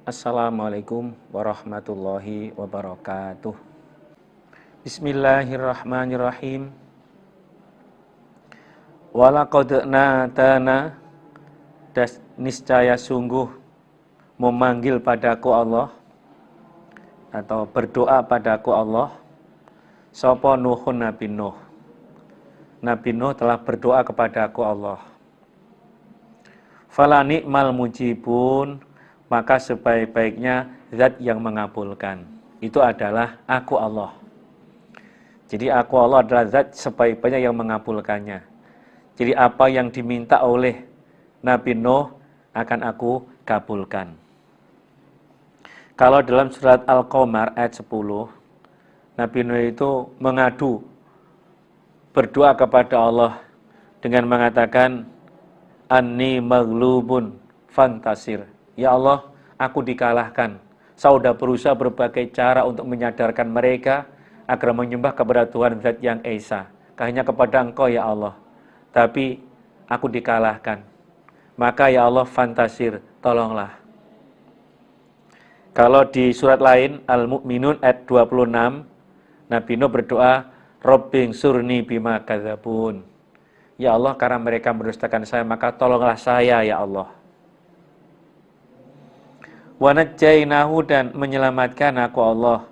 Assalamualaikum warahmatullahi wabarakatuh. Bismillahirrahmanirrahim. Walaqad natana, niscaya sungguh memanggil padaku Allah atau berdoa padaku Allah sapa Nuhun Nabi Nuh. Nabi Nuh telah berdoa kepadaku Allah. Fala ni'mal mujibun, maka sebaik-baiknya zat yang mengabulkan itu adalah aku Allah. Jadi aku Allah adalah zat sebaik-baiknya yang mengabulkannya. Jadi apa yang diminta oleh Nabi Nuh akan aku kabulkan. Kalau dalam surat Al-Qamar ayat 10, Nabi Nuh itu mengadu, berdoa kepada Allah dengan mengatakan, Anni maghlubun fantasir. Ya Allah, aku dikalahkan. Saya sudah berusaha berbagai cara untuk menyadarkan mereka agar menyembah kepada Tuhan Zat yang Esa. Hanya kepada Engkau ya Allah. Tapi aku dikalahkan. Maka ya Allah, fantasir, tolonglah. Kalau di surat lain, Al-Mu'minun ayat 26, Nabi Nuh berdoa, Rabbing surni bima kadzabun. Ya Allah, karena mereka mendustakan saya, maka tolonglah saya ya Allah. Wa najjainahu, dan menyelamatkan aku Allah,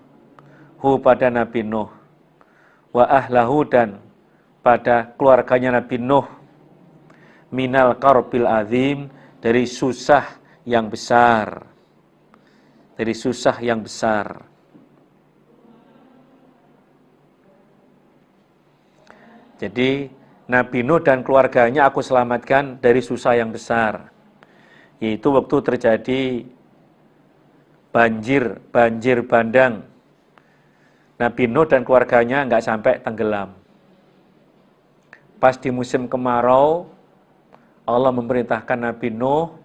hu pada Nabi Nuh, wa ahlahu, dan pada keluarganya Nabi Nuh, minal karbil azim, dari susah yang besar. Dari susah yang besar. Jadi Nabi Nuh dan keluarganya aku selamatkan dari susah yang besar. Yaitu waktu terjadi banjir bandang. Nabi Nuh dan keluarganya nggak sampai tenggelam. Pas di musim kemarau, Allah memerintahkan Nabi Nuh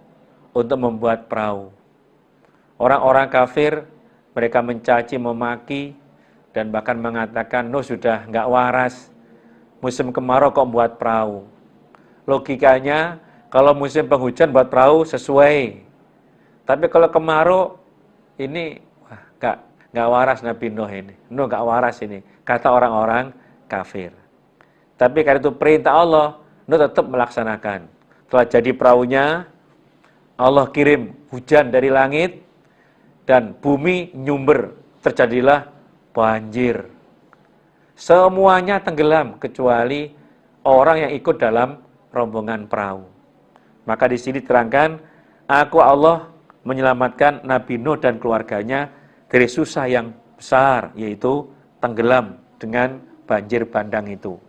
untuk membuat perahu. Orang-orang kafir, mereka mencaci, memaki, dan bahkan mengatakan, Nuh sudah nggak waras. Musim kemarau kok buat perahu. Logikanya, kalau musim penghujan buat perahu sesuai. Tapi kalau kemarau, ini wah, nggak waras Nabi Nuh ini. Nuh nggak waras ini, kata orang-orang kafir. Tapi karena itu perintah Allah, Nuh tetap melaksanakan. Setelah jadi perahunya, Allah kirim hujan dari langit, dan bumi nyumber, terjadilah banjir. Semuanya tenggelam, kecuali orang yang ikut dalam rombongan perahu. Maka di sini terangkan, aku Allah menyelamatkan Nabi Nuh dan keluarganya dari susah yang besar, yaitu tenggelam dengan banjir bandang itu.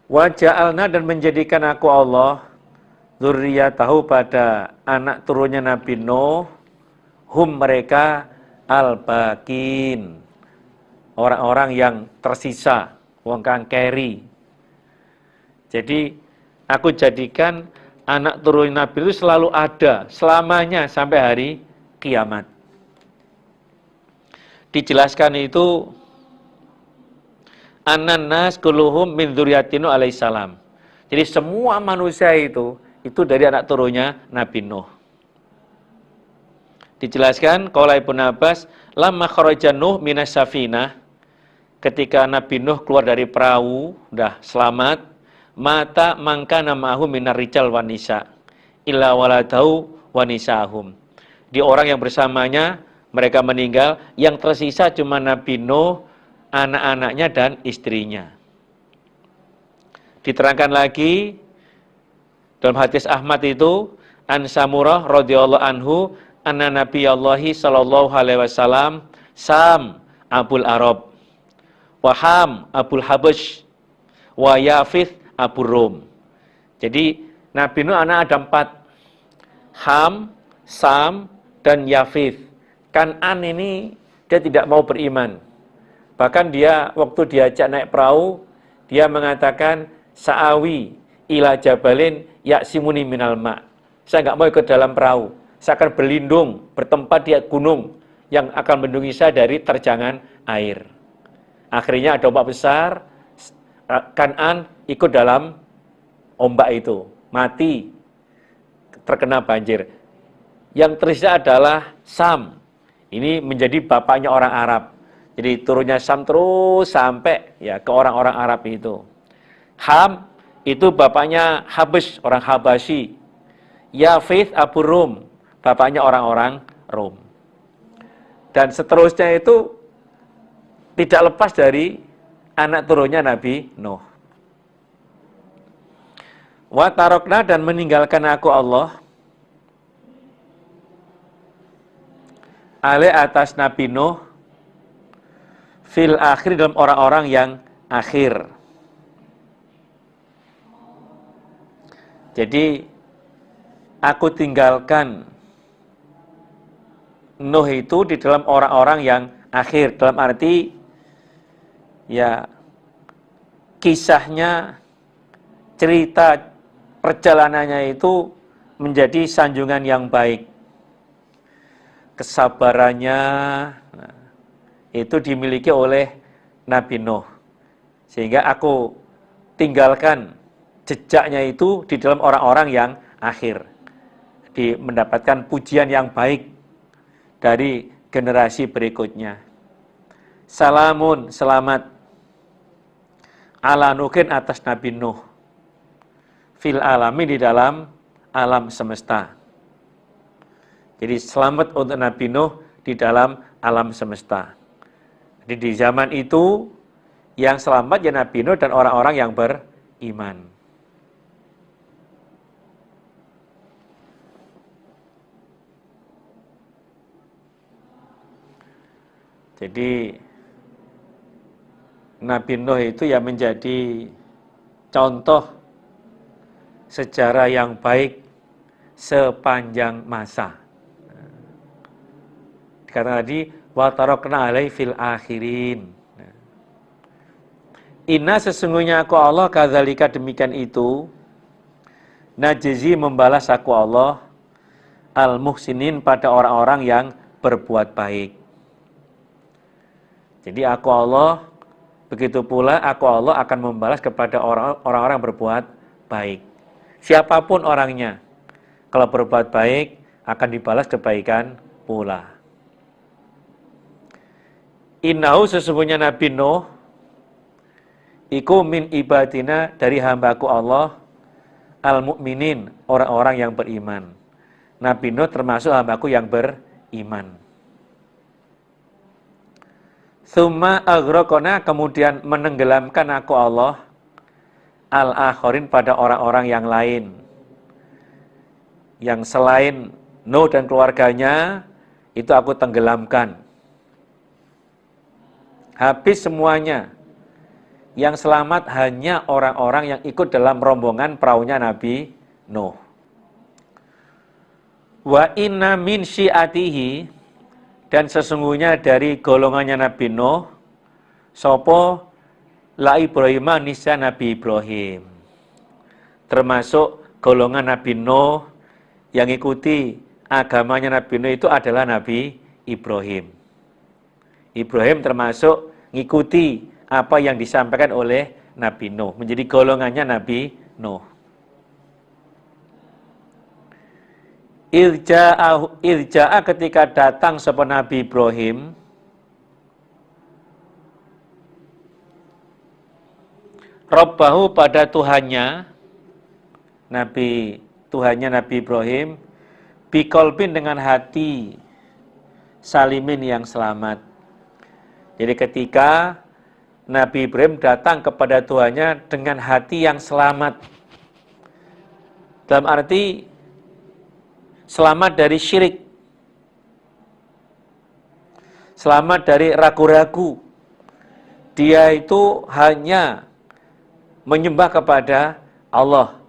Wa ja'alna, dan menjadikan aku Allah, dzurriyyatahu, pada anak turunnya Nabi Nuh, hum, mereka, al-bakin, orang-orang yang tersisa, wong kang keri. Jadi aku jadikan anak turun Nabi itu selalu ada, selamanya sampai hari kiamat. Dijelaskan itu, An-nas kulluhum min dzurriyyatin Nuh alaihissalam. Jadi semua manusia itu dari anak turunnya Nabi Nuh. Dijelaskan, qaula Ibnu Abbas, lamma kharaja Nuh minas safinah, ketika Nabi Nuh keluar dari perahu, udah selamat, mata mangkana ma'hu minar rijal wan nisa illa waladau wa nisahum. Di orang yang bersamanya mereka meninggal, yang tersisa cuma Nabi Nuh, anak-anaknya dan istrinya. Diterangkan lagi dalam hadis Ahmad itu, An Samurah radhiyallahu anhu, anna Nabiyallahi sallallahu alaihi wasallam Sam Abul Arab, Waham Abul Habash, wa Yafith Abu Rum. Jadi Nabi Nuh anak ada 4. Ham, Sam, dan Yafith. Kan'an ini dia tidak mau beriman. Bahkan dia waktu diajak naik perahu, dia mengatakan, Sa'awi ila jabalin ya'simuni minal ma'. Saya nggak mau ikut dalam perahu. Saya akan berlindung, bertempat di gunung yang akan melindungi saya dari terjangan air. Akhirnya ada ombak besar, Kan'an ikut dalam ombak itu, mati, terkena banjir. yang tersisa adalah Sam. Ini menjadi bapaknya orang Arab. Jadi turunnya Sam terus sampai ya ke orang-orang Arab itu. Ham itu bapaknya Habes, orang Habasyi. Yafith Abu Rum, bapaknya orang-orang Rom. Dan seterusnya itu tidak lepas dari anak turunnya Nabi Nuh. Wa tarokna, dan meninggalkan aku Allah alai atas Nabi Nuh fil akhir, dalam orang-orang yang akhir. Jadi aku tinggalkan Nuh itu di dalam orang-orang yang akhir, dalam arti ya kisahnya, cerita perjalanannya itu menjadi sanjungan yang baik. Kesabarannya itu dimiliki oleh Nabi Nuh. Sehingga aku tinggalkan jejaknya itu di dalam orang-orang yang akhir. Mendapatkan pujian yang baik dari generasi berikutnya. Salamun, selamat, ala Nuhin, atas Nabi Nuh, fil alami, di dalam alam semesta. Jadi selamat untuk Nabi Nuh di dalam alam semesta. Jadi di zaman itu yang selamat ya Nabi Nuh dan orang-orang yang beriman. Jadi Nabi Nuh itu ya menjadi contoh sejarah yang baik sepanjang masa. Dikatakan tadi, wa tarokna alai fil akhirin. Inna, sesungguhnya aku Allah, kadzalika, demikian itu, najzi, membalas aku Allah, al-muhsinin, pada orang-orang yang berbuat baik. Jadi aku Allah, begitu pula aku Allah akan membalas kepada orang-orang yang berbuat baik. Siapapun orangnya, kalau berbuat baik akan dibalas kebaikan pula. Innahu, sesungguhnya Nabi Nuh, iku min ibadina, dari hambaku Allah, al-mu'minin, orang-orang yang beriman. Nabi Nuh termasuk hambaku yang beriman. Tsumma aghraqna, kemudian menenggelamkan aku Allah, al-akhirin, pada orang-orang yang lain. Yang selain Nuh dan keluarganya, itu aku tenggelamkan. Habis semuanya. Yang selamat hanya orang-orang yang ikut dalam rombongan perahunya Nabi Nuh. Wa inna min syi'atihi, dan sesungguhnya dari golongannya Nabi Nuh, sopo la Ibrahim, nisya Nabi Ibrahim. Termasuk golongan Nabi Nuh yang ikuti agamanya Nabi Nuh itu adalah Nabi Ibrahim. Ibrahim termasuk ngikuti apa yang disampaikan oleh Nabi Nuh, menjadi golongannya Nabi Nuh. Irja'a, ketika datang sapa Nabi Ibrahim, Rabbahu, pada Tuhannya, Tuhannya Nabi Ibrahim, biqalbin, dengan hati salimin, yang selamat. Jadi ketika Nabi Ibrahim datang kepada Tuhannya dengan hati yang selamat, dalam arti selamat dari syirik, selamat dari ragu-ragu. Dia itu hanya menyembah kepada Allah,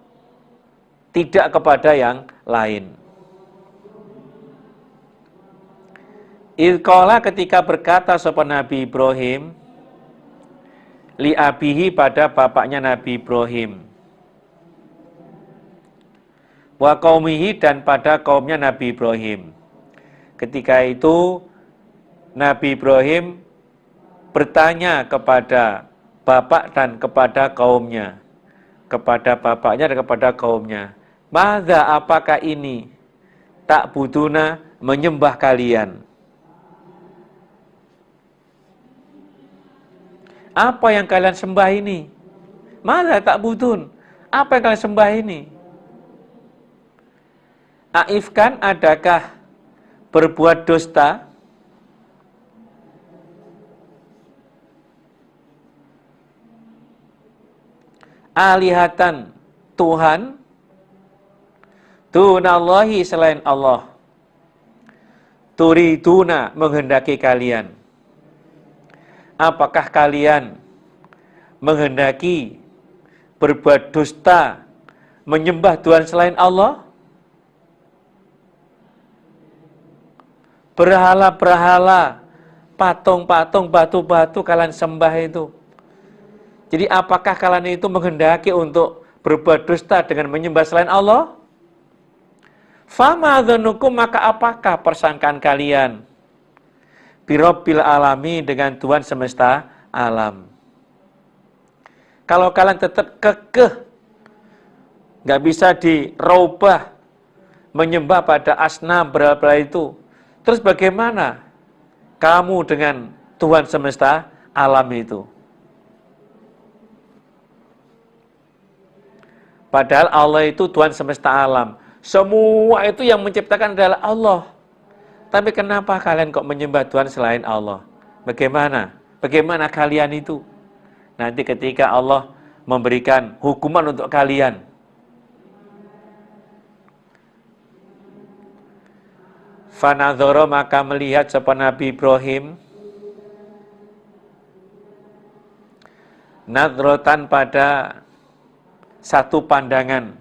tidak kepada yang lain. Ilqala, ketika berkata sapa Nabi Ibrahim, li abihi, pada bapaknya Nabi Ibrahim, wa qaumihi, dan pada kaumnya Nabi Ibrahim. Ketika itu Nabi Ibrahim bertanya kepada bapak dan kepada kaumnya, kepada bapaknya dan kepada kaumnya, madza, apakah ini, tak buduna menyembah kalian. Apa yang kalian sembah ini? Mana tak budun? Apa yang kalian sembah ini? Aifkan, adakah berbuat dusta? Alihatan, Tuhan, dunallahi, selain Allah. Turiduna, menghendaki kalian. Apakah kalian menghendaki berbuat dusta, menyembah Tuhan selain Allah? Berhala-berhala, patung-patung, batu-batu kalian sembah itu. Jadi apakah kalian itu menghendaki untuk berbuat dusta dengan menyembah selain Allah? Fama dzanukum, maka apakah persangkaan kalian birabbil alami, dengan Tuhan semesta alam? Kalau kalian tetap kekeh, nggak bisa dirubah, menyembah pada asnam berhala itu, terus bagaimana kamu dengan Tuhan semesta alam itu? Padahal Allah itu Tuhan semesta alam. Semua itu yang menciptakan adalah Allah. Tapi kenapa kalian kok menyembah Tuhan selain Allah? Bagaimana? Bagaimana kalian itu? Nanti ketika Allah memberikan hukuman untuk kalian. Fanadzara, maka melihat sapa Nabi Ibrahim, nadrotan, pada satu pandangan,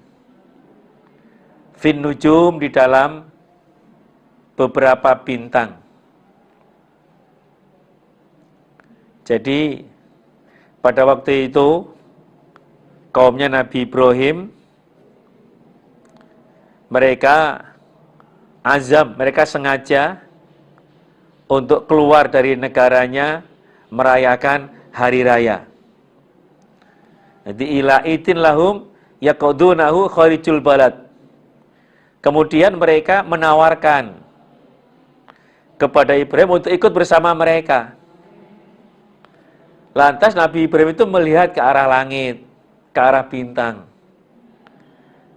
fin nujum, di dalam beberapa bintang. Jadi pada waktu itu kaumnya Nabi Ibrahim, mereka azam, mereka sengaja untuk keluar dari negaranya merayakan hari raya. Jadi ila itin lahum yaqudunahu kharijul balad. Kemudian mereka menawarkan kepada Ibrahim untuk ikut bersama mereka. Lantas Nabi Ibrahim itu melihat ke arah langit, ke arah bintang.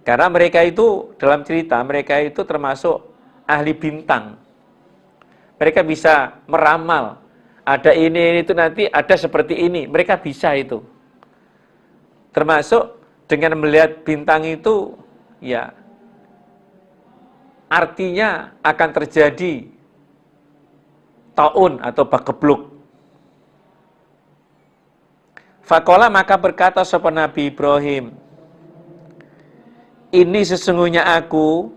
Karena mereka itu, dalam cerita, mereka itu termasuk ahli bintang. Mereka bisa meramal, ada ini itu nanti, ada seperti ini. Mereka bisa itu. Termasuk dengan melihat bintang itu, ya, artinya akan terjadi taun atau bagebluk. Faqala, maka berkata sapa Nabi Ibrahim, ini sesungguhnya aku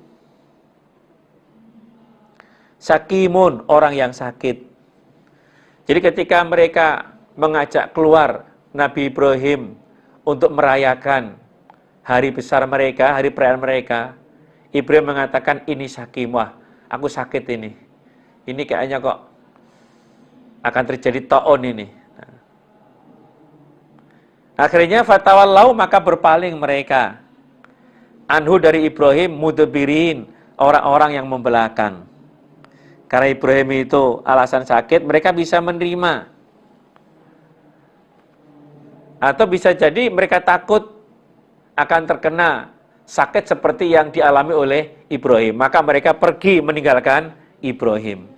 sakimun, orang yang sakit. Jadi ketika mereka mengajak keluar Nabi Ibrahim untuk merayakan hari besar mereka, hari perayaan mereka, Ibrahim mengatakan, ini sakim, wah, aku sakit ini. Ini kayaknya kok akan terjadi ta'un ini. Akhirnya fatawallau, maka berpaling mereka. Anhu, dari Ibrahim, mudbirin, orang-orang yang membelakang. Karena Ibrahim itu alasan sakit, mereka bisa menerima. Atau bisa jadi mereka takut akan terkena sakit seperti yang dialami oleh Ibrahim. Maka mereka pergi meninggalkan Ibrahim.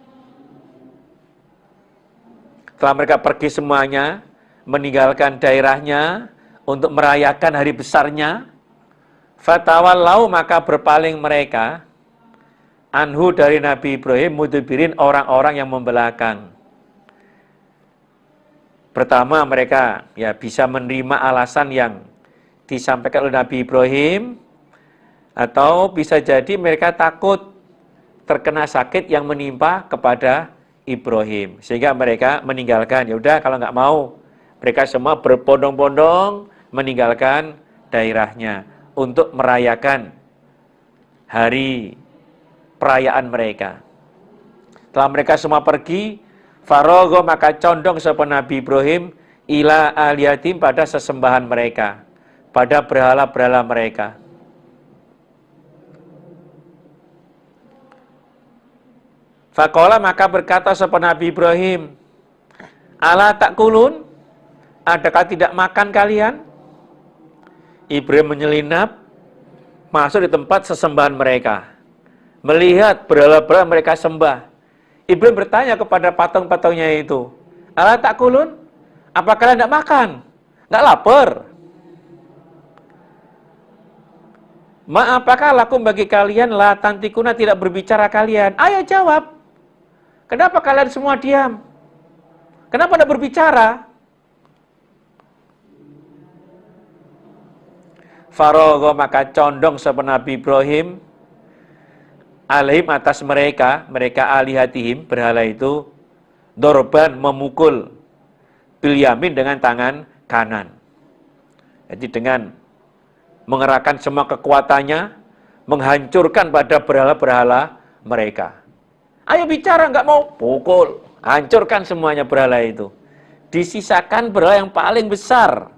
Setelah mereka pergi semuanya, meninggalkan daerahnya untuk merayakan hari besarnya, fatawallau, maka berpaling mereka, anhu, dari Nabi Ibrahim, mudbirin, orang-orang yang membelakang. Pertama, mereka ya bisa menerima alasan yang disampaikan oleh Nabi Ibrahim, atau bisa jadi mereka takut terkena sakit yang menimpa kepada Ibrahim, sehingga mereka meninggalkan. Ya udah, kalau nggak mau, mereka semua berbondong-bondong meninggalkan daerahnya untuk merayakan hari perayaan mereka. Setelah mereka semua pergi, faragha, maka condong sapa Nabi Ibrahim ila aliyatim, pada sesembahan mereka, pada berhala-berhala mereka. Faqala maka berkata sapa Nabi Ibrahim, ala takulun, adakah tidak makan kalian? Ibrahim menyelinap masuk di tempat sesembahan mereka, melihat berhala-berhala mereka sembah. Ibrahim bertanya kepada patung-patungnya itu, ala takulun, apa kalian tidak makan? Tidak lapar? Ma apakah lakum bagi kalian la tantikuna tidak berbicara kalian? Ayo jawab. Kenapa kalian semua diam? Kenapa tidak berbicara? Faragha maka condong sapa Nabi Ibrahim alaihim atas mereka alihatihim berhala itu, dorban memukul bil yamin dengan tangan kanan. Jadi dengan mengerahkan semua kekuatannya, menghancurkan pada berhala-berhala mereka. Ayo bicara, nggak mau, pukul, hancurkan semuanya berhala itu. Disisakan berhala yang paling besar.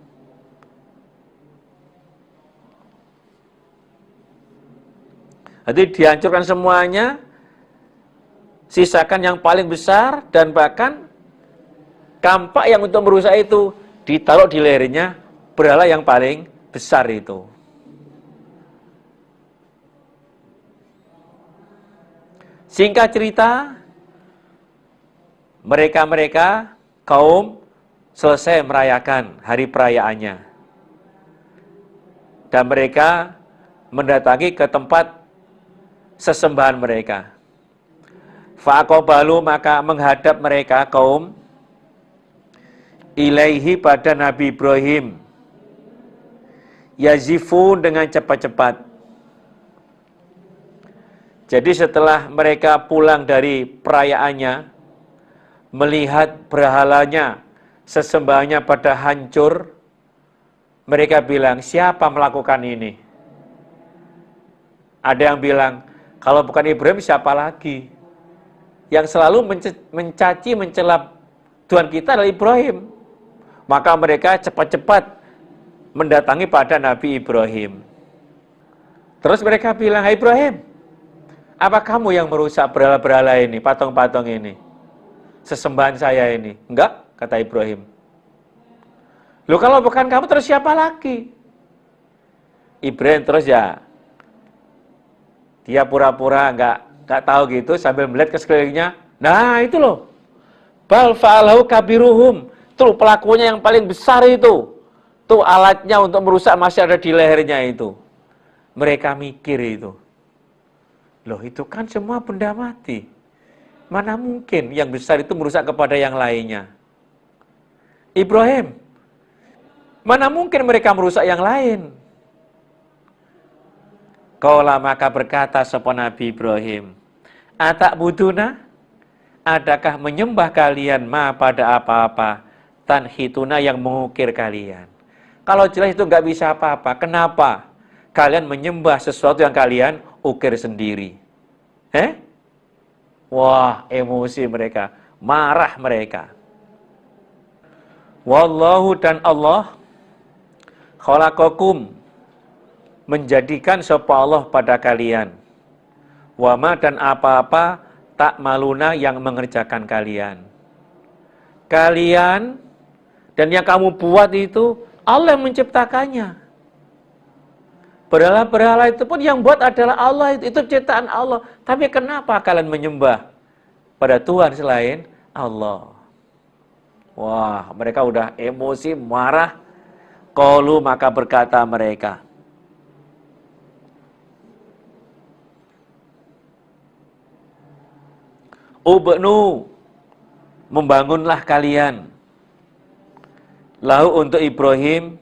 Jadi dihancurkan semuanya, sisakan yang paling besar, dan bahkan kampak yang untuk merusak itu ditaruh di lehernya berhala yang paling besar itu. Singkat cerita, mereka kaum selesai merayakan hari perayaannya. Dan mereka mendatangi ke tempat sesembahan mereka. Faqabalu maka menghadap mereka kaum ilaihi pada Nabi Ibrahim, yazifun dengan cepat-cepat. Jadi setelah mereka pulang dari perayaannya, melihat berhalanya, sesembahannya pada hancur, mereka bilang, siapa melakukan ini? Ada yang bilang, kalau bukan Ibrahim siapa lagi? Yang selalu mencaci, mencela Tuhan kita adalah Ibrahim. Maka mereka cepat-cepat mendatangi pada Nabi Ibrahim. Terus mereka bilang, hai Ibrahim, apa kamu yang merusak berhala-berhala ini, patung-patung ini? Sesembahan saya ini. Enggak, kata Ibrahim. Loh kalau bukan kamu terus siapa lagi? Ibrahim terus ya, dia pura-pura enggak tahu gitu sambil melihat ke sekelilingnya. Nah itu loh, bal fa'alahu kabiruhum. Tuh pelakunya yang paling besar itu. Tuh alatnya untuk merusak masih ada di lehernya itu. Mereka mikir itu. Loh itu kan semua benda mati. Mana mungkin yang besar itu merusak kepada yang lainnya? Ibrahim, mana mungkin mereka merusak yang lain? Qala maka berkata sapa Nabi Ibrahim, atakbuduna, adakah menyembah kalian ma pada apa-apa, tanhituna yang mengukir kalian? Kalau jelas itu nggak bisa apa-apa, kenapa kalian menyembah sesuatu yang kalian ukir sendiri? Wah, emosi mereka, marah mereka. Wallahu dan Allah khalaqakum menjadikan sapa Allah pada kalian. Wama dan apa-apa tak maluna yang mengerjakan kalian. Kalian dan yang kamu buat itu Allah yang menciptakannya. Berhala-berhala itu pun yang buat adalah Allah, itu ciptaan Allah. Tapi kenapa kalian menyembah pada Tuhan selain Allah? Wah, mereka udah emosi, marah. Qalu maka berkata mereka, ubnu, membangunlah kalian. Lahu untuk Ibrahim,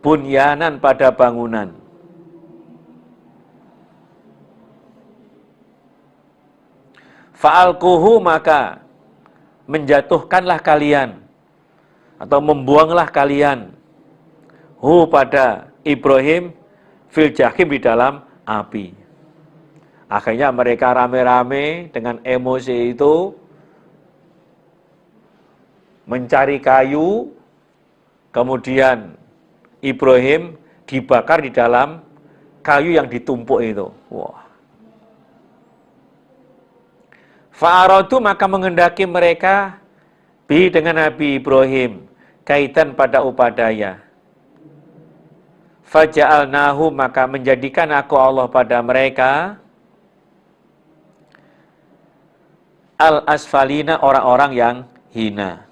bunyanan pada bangunan. Fa'alquhu maka menjatuhkanlah kalian atau membuanglah kalian hu pada Ibrahim fil jahim di dalam api. Akhirnya mereka rame-rame dengan emosi itu mencari kayu, kemudian Ibrahim dibakar di dalam kayu yang ditumpuk itu. Wah. Fa'aradu maka mengendaki mereka bi dengan Nabi Ibrahim kaitan pada upadaya. Faja'alnahu maka menjadikan aku Allah pada mereka al-asfalina orang-orang yang hina.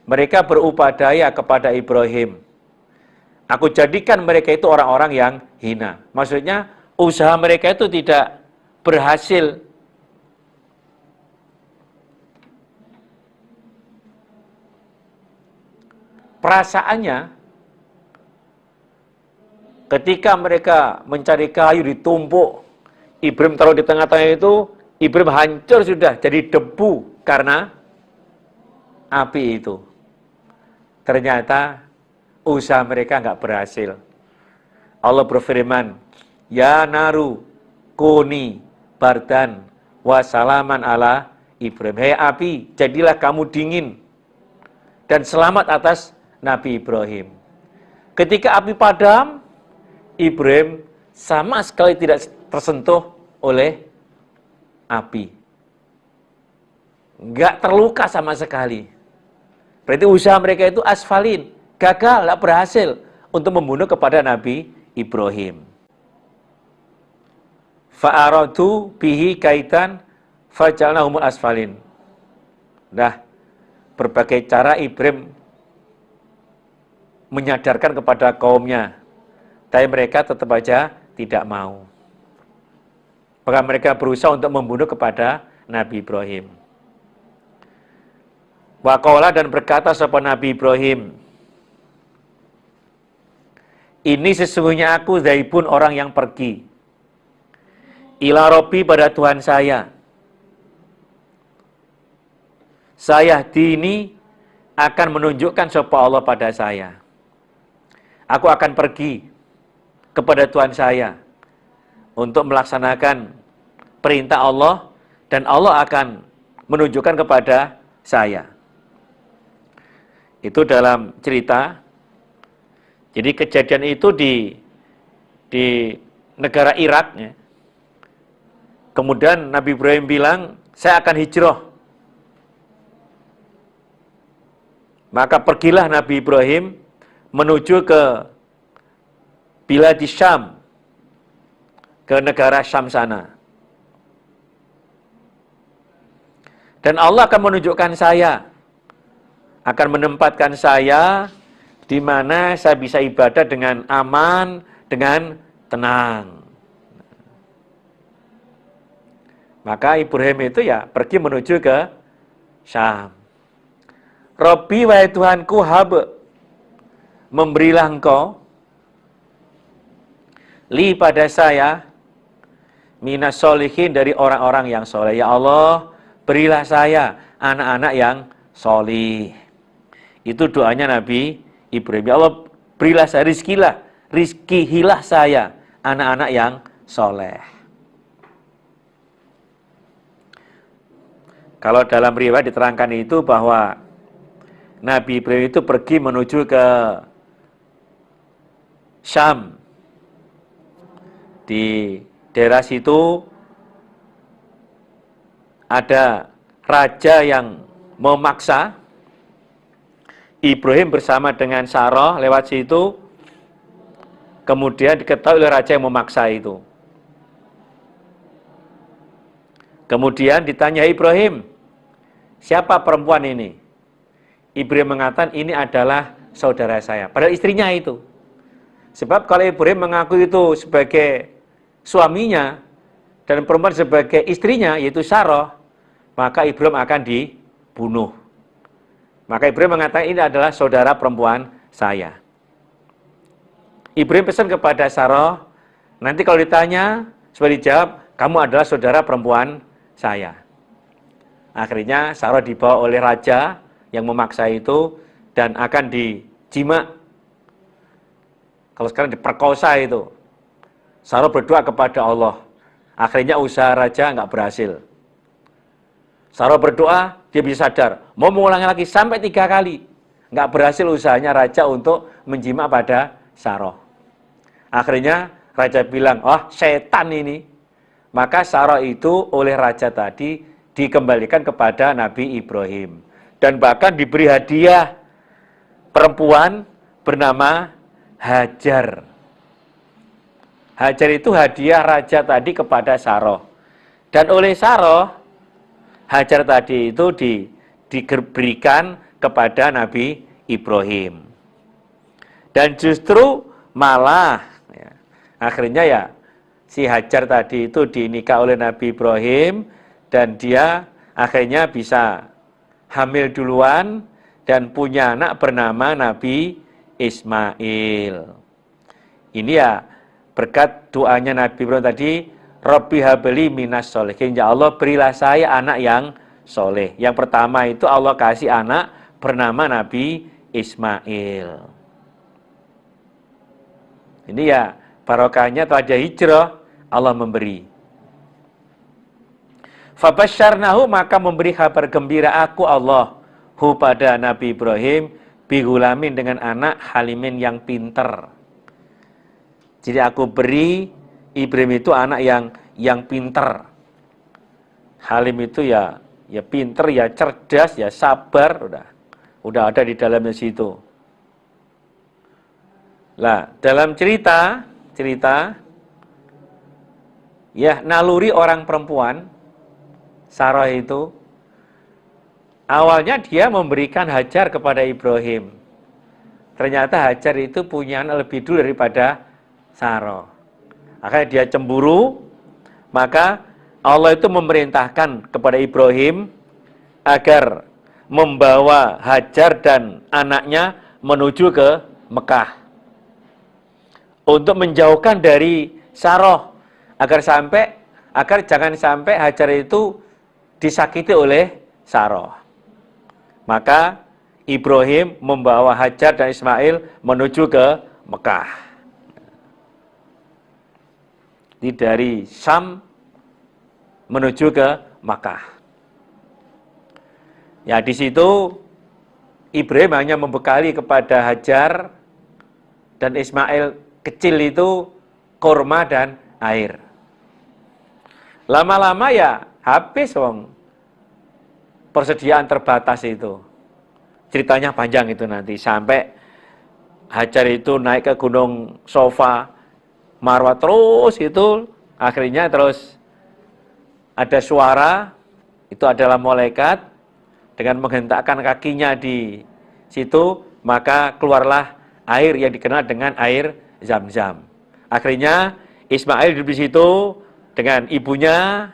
Mereka berupadaya kepada Ibrahim. Aku jadikan mereka itu orang-orang yang hina. Maksudnya usaha mereka itu tidak berhasil. Perasaannya ketika mereka mencari kayu ditumpuk, Ibrahim taruh di tengah-tengah itu, Ibrahim hancur sudah jadi debu karena api itu. Ternyata usaha mereka nggak berhasil. Allah berfirman, ya naru kuni bardan wasalaman ala Ibrahim. Hei api, jadilah kamu dingin dan selamat atas Nabi Ibrahim. Ketika api padam, Ibrahim sama sekali tidak tersentuh oleh api. Nggak terluka sama sekali. Berarti usaha mereka itu asfalin, gagal, nggak berhasil untuk membunuh kepada Nabi Ibrahim. Fa'aradu bihi kaitan faja'alnahumul asfalin. Nah, berbagai cara Ibrahim menyadarkan kepada kaumnya, tapi mereka tetap aja tidak mau. Maka mereka berusaha untuk membunuh kepada Nabi Ibrahim. Waqala dan berkata sapa Nabi Ibrahim, ini sesungguhnya aku zaibun orang yang pergi. Ila Rabbi pada Tuhan saya. Saya dini akan menunjukkan sapa Allah pada saya. Aku akan pergi kepada Tuhan saya untuk melaksanakan perintah Allah dan Allah akan menunjukkan kepada saya. Itu dalam cerita. Jadi kejadian itu di negara Irak ya. Kemudian Nabi Ibrahim bilang, saya akan hijrah. Maka pergilah Nabi Ibrahim menuju ke Biladi Syam, ke negara Syam sana. Dan Allah akan menunjukkan saya, akan menempatkan saya di mana saya bisa ibadah dengan aman, dengan tenang. Maka Ibrahim itu ya pergi menuju ke Syam. Rabbi wahai Tuhanku hab, memberilah engkau li pada saya minas solihin dari orang-orang yang soleh. Ya Allah, berilah saya anak-anak yang solih. Itu doanya Nabi Ibrahim. Ya Allah, berilah saya rizkihilah saya anak-anak yang soleh. Kalau dalam riwayat diterangkan itu bahwa Nabi Ibrahim itu pergi menuju ke Syam. Di daerah situ ada raja yang memaksa Ibrahim bersama dengan Sarah lewat situ. Kemudian diketahui oleh raja yang memaksa itu. Kemudian ditanya Ibrahim, siapa perempuan ini? Ibrahim mengatakan ini adalah saudara saya. Padahal istrinya itu. Sebab kalau Ibrahim mengaku itu sebagai suaminya dan perempuan sebagai istrinya, yaitu Sarah, maka Ibrahim akan dibunuh. Maka Ibrahim mengatakan ini adalah saudara perempuan saya. Ibrahim pesan kepada Sarah, nanti kalau ditanya, supaya dijawab, kamu adalah saudara perempuan saya. Akhirnya Sarah dibawa oleh raja yang memaksa itu dan akan dijima. Kalau sekarang diperkosa itu. Sarah berdoa kepada Allah. Akhirnya usaha raja nggak berhasil. Sarah berdoa, dia bisa sadar. Mau mengulangi lagi sampai 3 kali. Nggak berhasil usahanya raja untuk menjima pada Sarah. Akhirnya raja bilang, oh setan ini. Maka Sarah itu oleh raja tadi dikembalikan kepada Nabi Ibrahim. Dan bahkan diberi hadiah perempuan bernama Hajar. Hajar itu hadiah raja tadi kepada Saroh. Dan oleh Saroh, Hajar tadi itu diberikan kepada Nabi Ibrahim. Dan justru malah ya, akhirnya ya si Hajar tadi itu dinikah oleh Nabi Ibrahim dan dia akhirnya bisa hamil duluan dan punya anak bernama Nabi Ismail. Ini ya berkat doanya Nabi Ibrahim tadi, Rabbi habli minas sholihin, ya Allah berilah saya anak yang soleh. Yang pertama itu Allah kasih anak bernama Nabi Ismail. Ini ya barokahnya telah ada hijrah, Allah memberi. Fabasyarnahu, maka memberi kabar gembira aku Allah hu pada Nabi Ibrahim bigulamin, dengan anak halimin yang pinter. Jadi aku beri Ibrahim itu anak yang pinter. Halim itu ya pinter, ya cerdas, ya sabar, udah ada di dalamnya situ. Lah, dalam cerita ya naluri orang perempuan Sarah itu awalnya dia memberikan Hajar kepada Ibrahim. Ternyata Hajar itu punya anak lebih dulu daripada Sarah. Akhirnya dia cemburu, maka Allah itu memerintahkan kepada Ibrahim agar membawa Hajar dan anaknya menuju ke Mekah untuk menjauhkan dari Sarah, agar jangan sampai Hajar itu disakiti oleh Sarah. Maka Ibrahim membawa Hajar dan Ismail menuju ke Mekah. Dari Syam menuju ke Makkah. Ya, di situ Ibrahim hanya membekali kepada Hajar dan Ismail kecil itu kurma dan air. Lama-lama ya habis persediaan terbatas itu. Ceritanya panjang itu nanti, sampai Hajar itu naik ke Gunung Sofa, Marwah terus itu, akhirnya terus ada suara, itu adalah malaikat dengan menghentakkan kakinya di situ, maka keluarlah air yang dikenal dengan air Zam-Zam. Akhirnya Ismail hidup di situ dengan ibunya,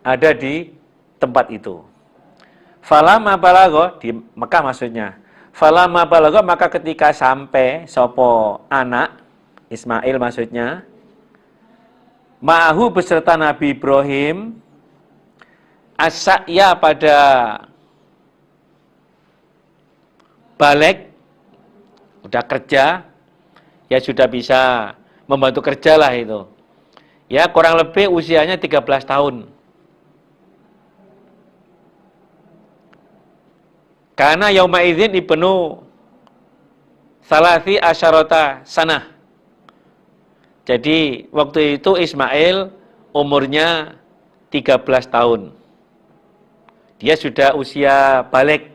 ada di tempat itu. Falamma balagha, di Mekah maksudnya. Falamma balagha, maka ketika sampai sopo anak Ismail maksudnya, ma'ahu beserta Nabi Ibrahim, as-sa'ya pada balik, udah kerja, ya sudah bisa membantu kerja lah itu. Ya kurang lebih usianya 13 tahun. Karena yauma idzin ibnu salasi asyarata sanah. Jadi waktu itu Ismail umurnya 13 tahun. Dia sudah usia balik.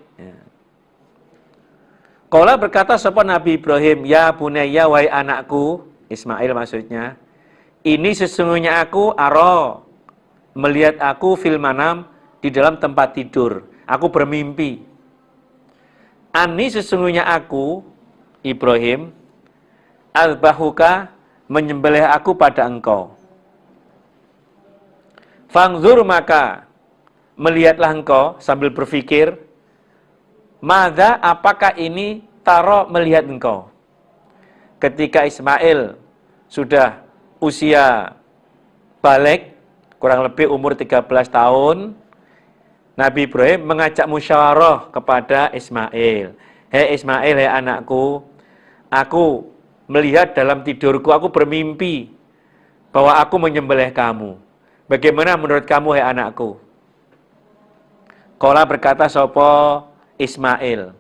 Qala berkata sapa Nabi Ibrahim, ya bunayya, wahai anakku, Ismail maksudnya, ini sesungguhnya aku melihat aku fil manam, di dalam tempat tidur. Aku bermimpi. Ani sesungguhnya aku, Ibrahim, azbahuka, menyembelih aku pada engkau. Fangzur, maka melihatlah engkau sambil berpikir, madza, apakah ini taro, melihat engkau. Ketika Ismail sudah usia balik, kurang lebih umur 13 tahun, Nabi Ibrahim mengajak musyawarah kepada Ismail. Hei Ismail, hei anakku, aku melihat dalam tidurku, aku bermimpi bahwa aku menyembelih kamu. Bagaimana menurut kamu, hei anakku? Qala berkata sapa Ismail,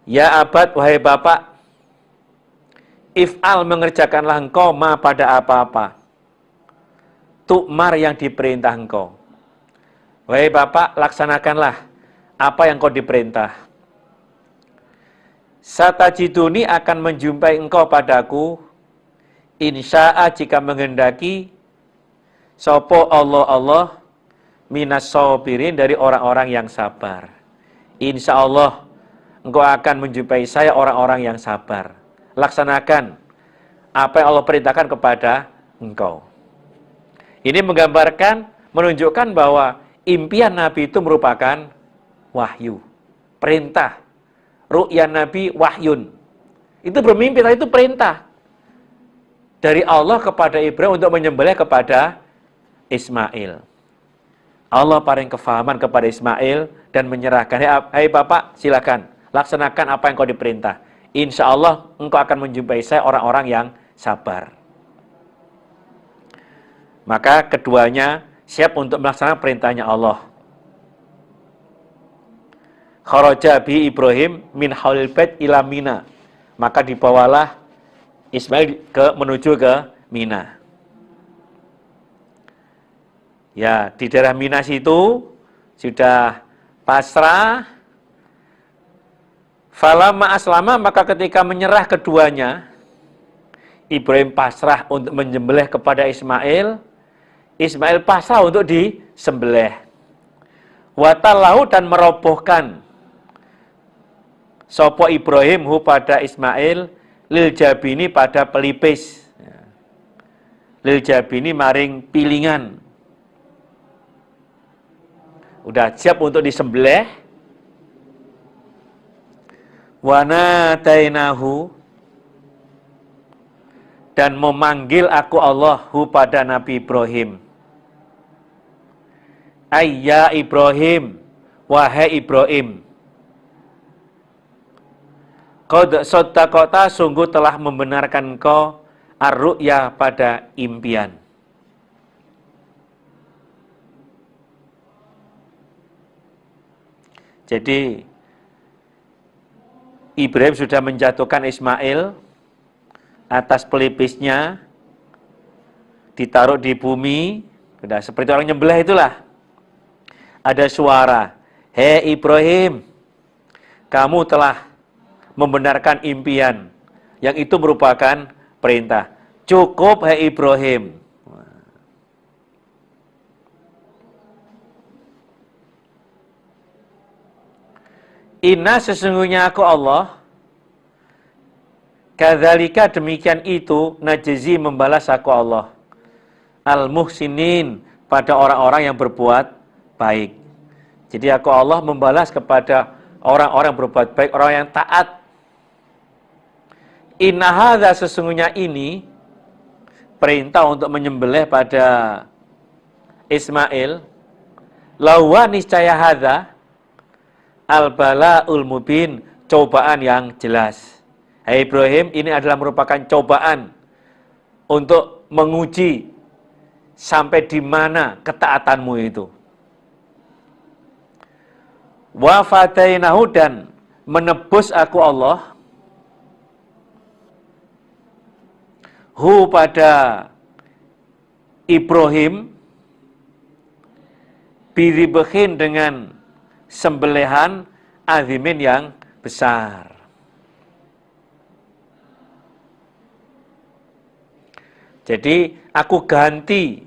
ya abad, wahai bapak, if'al, mengerjakanlah engkau ma pada apa-apa. tu'mar yang diperintah engkau. Wahai Bapak, laksanakanlah apa yang kau diperintah. Satajiduni akan menjumpai engkau padaku, insya'a jika menghendaki, sopo Allah minas sabirin dari orang-orang yang sabar. Insya Allah engkau akan menjumpai saya orang-orang yang sabar. Laksanakan apa yang Allah perintahkan kepada engkau. Ini menggambarkan, menunjukkan bahwa impian Nabi itu merupakan wahyu, perintah. Ru'yan Nabi wahyun. Itu bermimpi, itu perintah dari Allah kepada Ibrahim untuk menyembelih kepada Ismail. Allah paling kefahaman kepada Ismail dan menyerahkan, hai Bapak, silakan laksanakan apa yang kau diperintah. Insya Allah engkau akan menjumpai saya orang-orang yang sabar. Maka keduanya siap untuk melaksanakan perintahnya Allah. Kharaja bi Ibrahim min haulil bait ila Mina. Maka dibawalah Ismail menuju ke Mina. Ya, di daerah Mina situ sudah pasrah. Falamma aslama, maka ketika menyerah keduanya, Ibrahim pasrah untuk menyembelih kepada Ismail. Ismail pasrah untuk disembelih. Watallahu, dan merobohkan sopo Ibrahim hu pada Ismail lil jabini pada pelipis. Lil jabini maring pilingan. Udah siap untuk disembelih. Wana tainahu, dan memanggil aku Allah hu pada Nabi Ibrahim. Ayya Ibrahim, wahai Ibrahim. Qad saddaqta, sungguh telah membenarkan kau ar-ru'ya pada impian. Jadi Ibrahim sudah menjatuhkan Ismail atas pelipisnya, ditaruh di bumi, sudah seperti orang nyembelih itulah. Ada suara, hei Ibrahim, kamu telah membenarkan impian, yang itu merupakan perintah. Cukup, hei Ibrahim. Inna, sesungguhnya aku Allah, kadzalika, demikian itu, najzi, membalas aku Allah, al-muhsinin, pada orang-orang yang berbuat baik. Jadi aku Allah membalas kepada orang-orang yang berbuat baik, orang yang taat. Inna hadza, sesungguhnya ini, perintah untuk menyembelih pada Ismail, lawa, niscaya hadza, al-bala'ul mubin, cobaan yang jelas. Hai Ibrahim, ini adalah merupakan cobaan untuk menguji sampai di mana ketaatanmu itu. Wa fadainahu, dan menebus aku Allah hu pada Ibrahim biribhin, dengan sembelihan azimin yang besar. Jadi aku ganti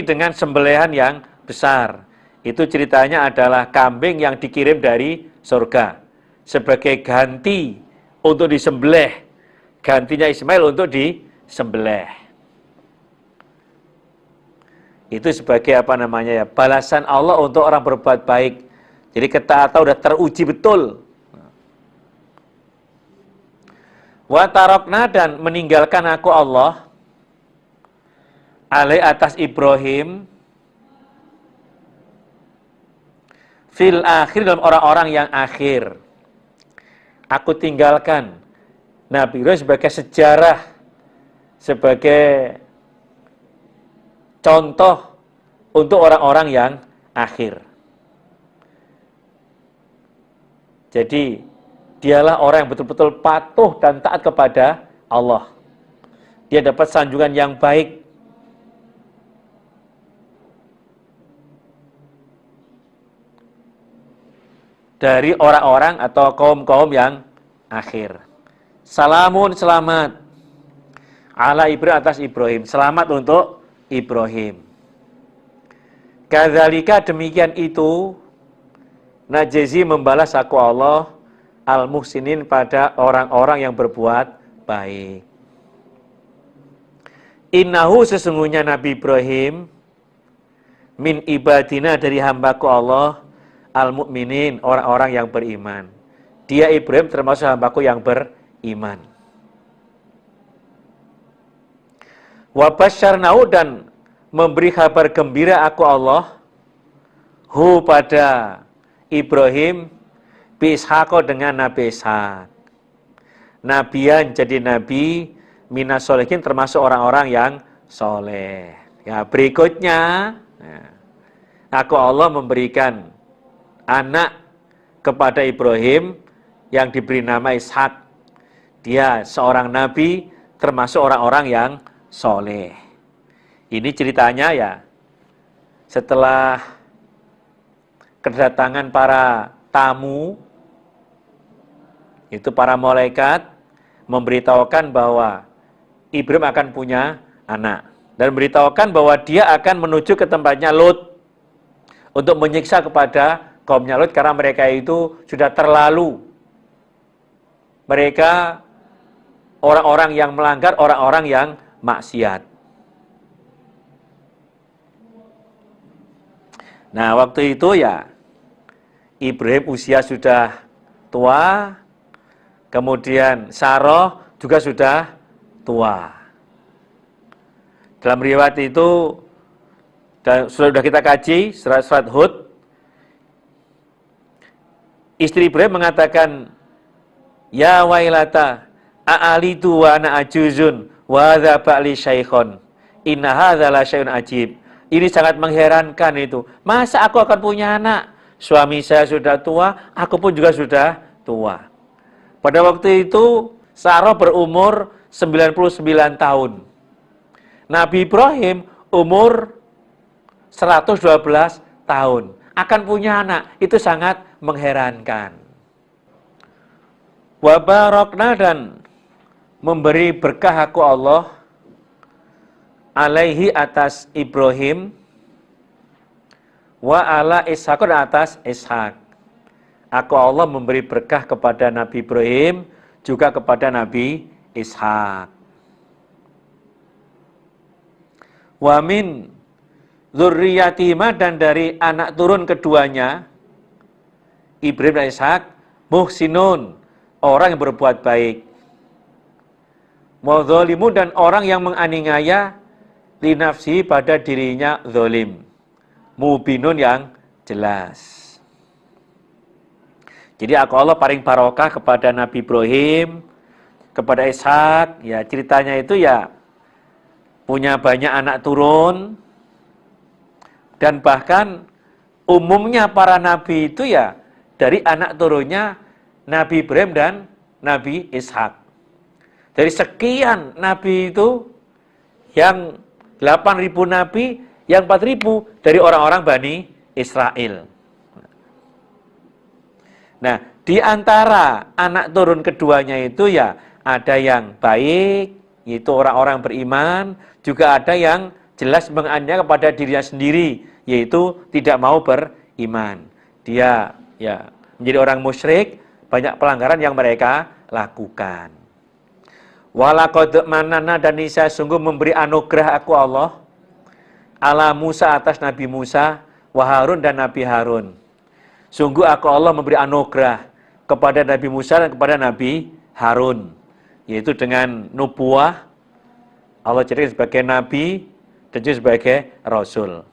dengan sembelihan yang besar. Itu ceritanya adalah kambing yang dikirim dari surga sebagai ganti untuk disembelih, gantinya Ismail untuk disembelih. Itu sebagai balasan Allah untuk orang berbuat baik. Jadi ketaatan udah teruji betul. Wa tarokna, dan meninggalkan aku Allah alai, atas Ibrahim, fil akhir, dalam orang-orang yang akhir. Aku tinggalkan Nabi Ibrahim sebagai sejarah, sebagai contoh untuk orang-orang yang akhir. Jadi dialah orang yang betul-betul patuh dan taat kepada Allah. dia dapat sanjungan yang baik. Dari orang-orang atau kaum-kaum yang akhir. Salamun, selamat. Ala Ibrahim, atas Ibrahim. Selamat untuk Ibrahim. Kadzalika, demikian itu, najzi, membalas aku Allah, al-muhsinin, pada orang-orang yang berbuat baik. Innahu, sesungguhnya Nabi Ibrahim, min ibadina, dari hambaku Allah, al-mu'minin, orang-orang yang beriman. Dia Ibrahim termasuk hambaku yang beriman. Wa basyarnahu, dan memberi kabar gembira aku Allah, hu, pada Ibrahim, bi Ishaq, dengan Nabi Ishaq. Nabiyan, jadi nabi, minas sholihin, termasuk orang-orang yang soleh. Ya, berikutnya, aku Allah memberikan anak kepada Ibrahim yang diberi nama Ishak. Dia seorang nabi, termasuk orang-orang yang soleh. Ini ceritanya ya, setelah kedatangan para tamu, itu para malaikat, memberitahukan bahwa Ibrahim akan punya anak. Dan memberitahukan bahwa dia akan menuju ke tempatnya Lut, untuk menyiksa kepada kaumnya Lut, karena mereka itu sudah terlalu. Mereka orang-orang yang melanggar, orang-orang yang maksiat. Nah, waktu itu ya, Ibrahim usia sudah tua, kemudian Sarah juga sudah tua. Dalam riwayat itu, dan sudah kita kaji, surat Hud, istri Ibrahim mengatakan, ya wailata, a'alitu wa ana ajuzun, wa hadza ba'li syaikhon, inna hadza la syai'un ajib. Ini sangat mengherankan itu. Masa aku akan punya anak? Suami saya sudah tua, aku pun juga sudah tua. Pada waktu itu, Sarah berumur 99 tahun. Nabi Ibrahim umur 112 tahun. Akan punya anak, itu sangat mengherankan. Wa barakna, dan memberi berkah aku Allah, alaihi, atas Ibrahim, wa ala Ishaq, dan atas Ishaq. Aku Allah memberi berkah kepada Nabi Ibrahim, juga kepada Nabi Ishaq. Wa min dzurriyyatihima, dan dari anak turun keduanya, Ibrahim dan Ishaq, muhsinun, orang yang berbuat baik, madzalimun, dan orang yang menganiaya, linafsi, pada dirinya zalim, mubinun, yang jelas. Jadi aku Allah paling barokah kepada Nabi Ibrahim, kepada Ishak. Ya, ceritanya itu ya punya banyak anak turun, dan bahkan umumnya para nabi itu ya dari anak turunnya Nabi Ibrahim dan Nabi Ishak. Dari sekian nabi itu, yang 8.000 nabi, yang 4.000 dari orang-orang Bani Israel. Nah, di antara anak turun keduanya itu ya ada yang baik, yaitu orang-orang beriman, juga ada yang jelas menganiaya kepada dirinya sendiri, yaitu tidak mau beriman. Dia ya menjadi orang musyrik, banyak pelanggaran yang mereka lakukan. Walaqad manana, dan niscaya sungguh memberi anugerah aku Allah, ala Musa, atas Nabi Musa, wa Harun, dan Nabi Harun. Sungguh aku Allah memberi anugerah kepada Nabi Musa dan kepada Nabi Harun, yaitu dengan nubuah, Allah jadikan sebagai Nabi dan juga sebagai Rasul.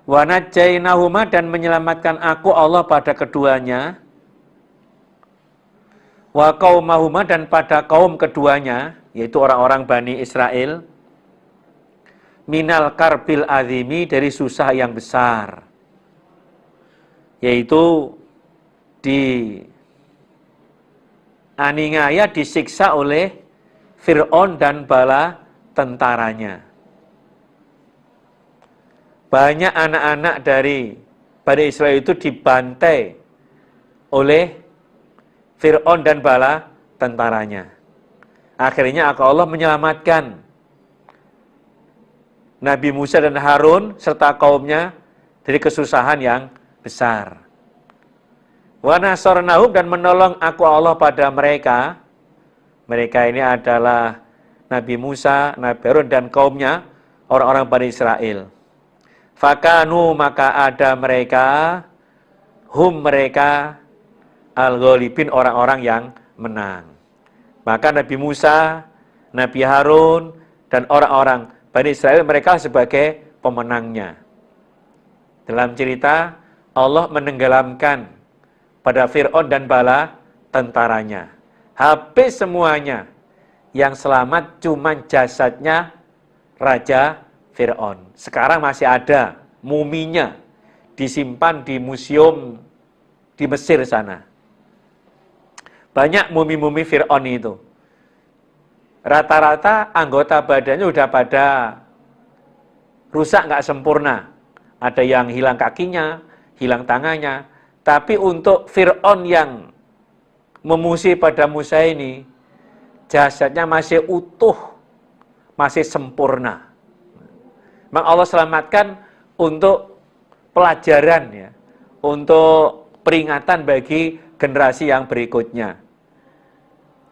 Wa najjaynahuma, dan menyelamatkan aku Allah pada keduanya, wa qaumahuma, dan pada kaum keduanya, yaitu orang-orang Bani Israel, minal karbil azimi, dari susah yang besar, yaitu dianiaya, disiksa oleh Fir'aun dan bala tentaranya. Banyak anak-anak dari Bani Israel itu dibantai oleh Fir'aun dan bala tentaranya. Akhirnya Allah menyelamatkan Nabi Musa dan Harun serta kaumnya dari kesusahan yang besar. Wa nasarnahum, dan menolong aku Allah pada mereka. Mereka ini adalah Nabi Musa, Nabi Harun dan kaumnya, orang-orang Bani Israel. Fakanu, maka ada mereka, hum mereka, al-ghalibin, orang-orang yang menang. Maka Nabi Musa, Nabi Harun, dan orang-orang Bani Israel, mereka sebagai pemenangnya. Dalam cerita, Allah menenggelamkan pada Fir'aun dan bala tentaranya. Habis semuanya. Yang selamat cuma jasadnya Raja Fir'aun. Sekarang masih ada muminya disimpan di museum di Mesir sana. Banyak mumi-mumi Fir'aun itu. Rata-rata anggota badannya udah pada rusak, nggak sempurna. Ada yang hilang kakinya, hilang tangannya. Tapi untuk Fir'aun yang memusi pada Musa ini, jasadnya masih utuh, masih sempurna. Memang Allah selamatkan untuk pelajaran ya, untuk peringatan bagi generasi yang berikutnya.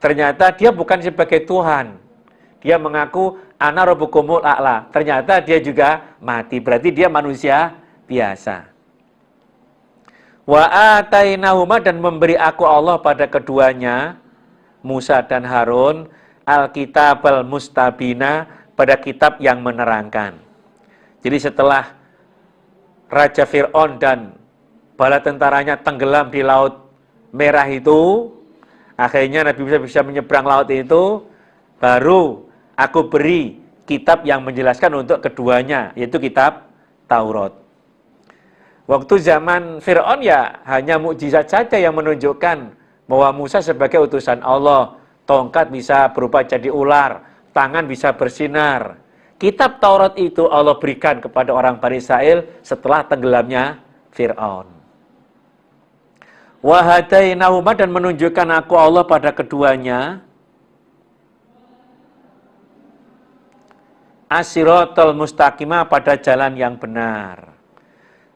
Ternyata dia bukan sebagai Tuhan. Dia mengaku ana rabbukumul a'la. Ternyata dia juga mati. Berarti dia manusia biasa. Wa atainahuma, dan memberi aku Allah pada keduanya, Musa dan Harun, al-kitabal mustabina, pada kitab yang menerangkan. Jadi setelah Raja Fir'aun dan bala tentaranya tenggelam di Laut Merah itu, akhirnya Nabi Musa bisa menyeberang laut itu, baru aku beri kitab yang menjelaskan untuk keduanya, yaitu kitab Taurat. Waktu zaman Fir'aun ya hanya mukjizat saja yang menunjukkan bahwa Musa sebagai utusan Allah. Tongkat bisa berubah jadi ular, tangan bisa bersinar. Kitab Taurat itu Allah berikan kepada orang Bani Israel setelah tenggelamnya Fir'aun. Wa hadainahuma, dan menunjukkan aku Allah pada keduanya as-siratal mustaqimah, pada jalan yang benar.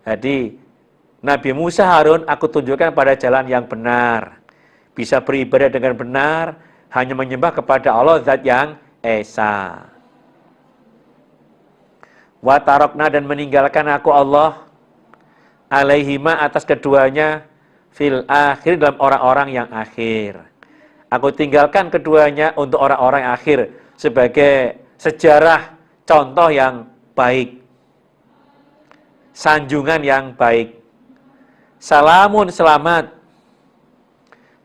Jadi Nabi Musa, Harun aku tunjukkan pada jalan yang benar. Bisa beribadah dengan benar, hanya menyembah kepada Allah Zat yang Esa. Wa tarokna, dan meninggalkan aku Allah alaihima, atas keduanya, fil akhir, dalam orang-orang yang akhir. Aku tinggalkan keduanya untuk orang-orang yang akhir sebagai sejarah contoh yang baik, sanjungan yang baik. Salamun, selamat,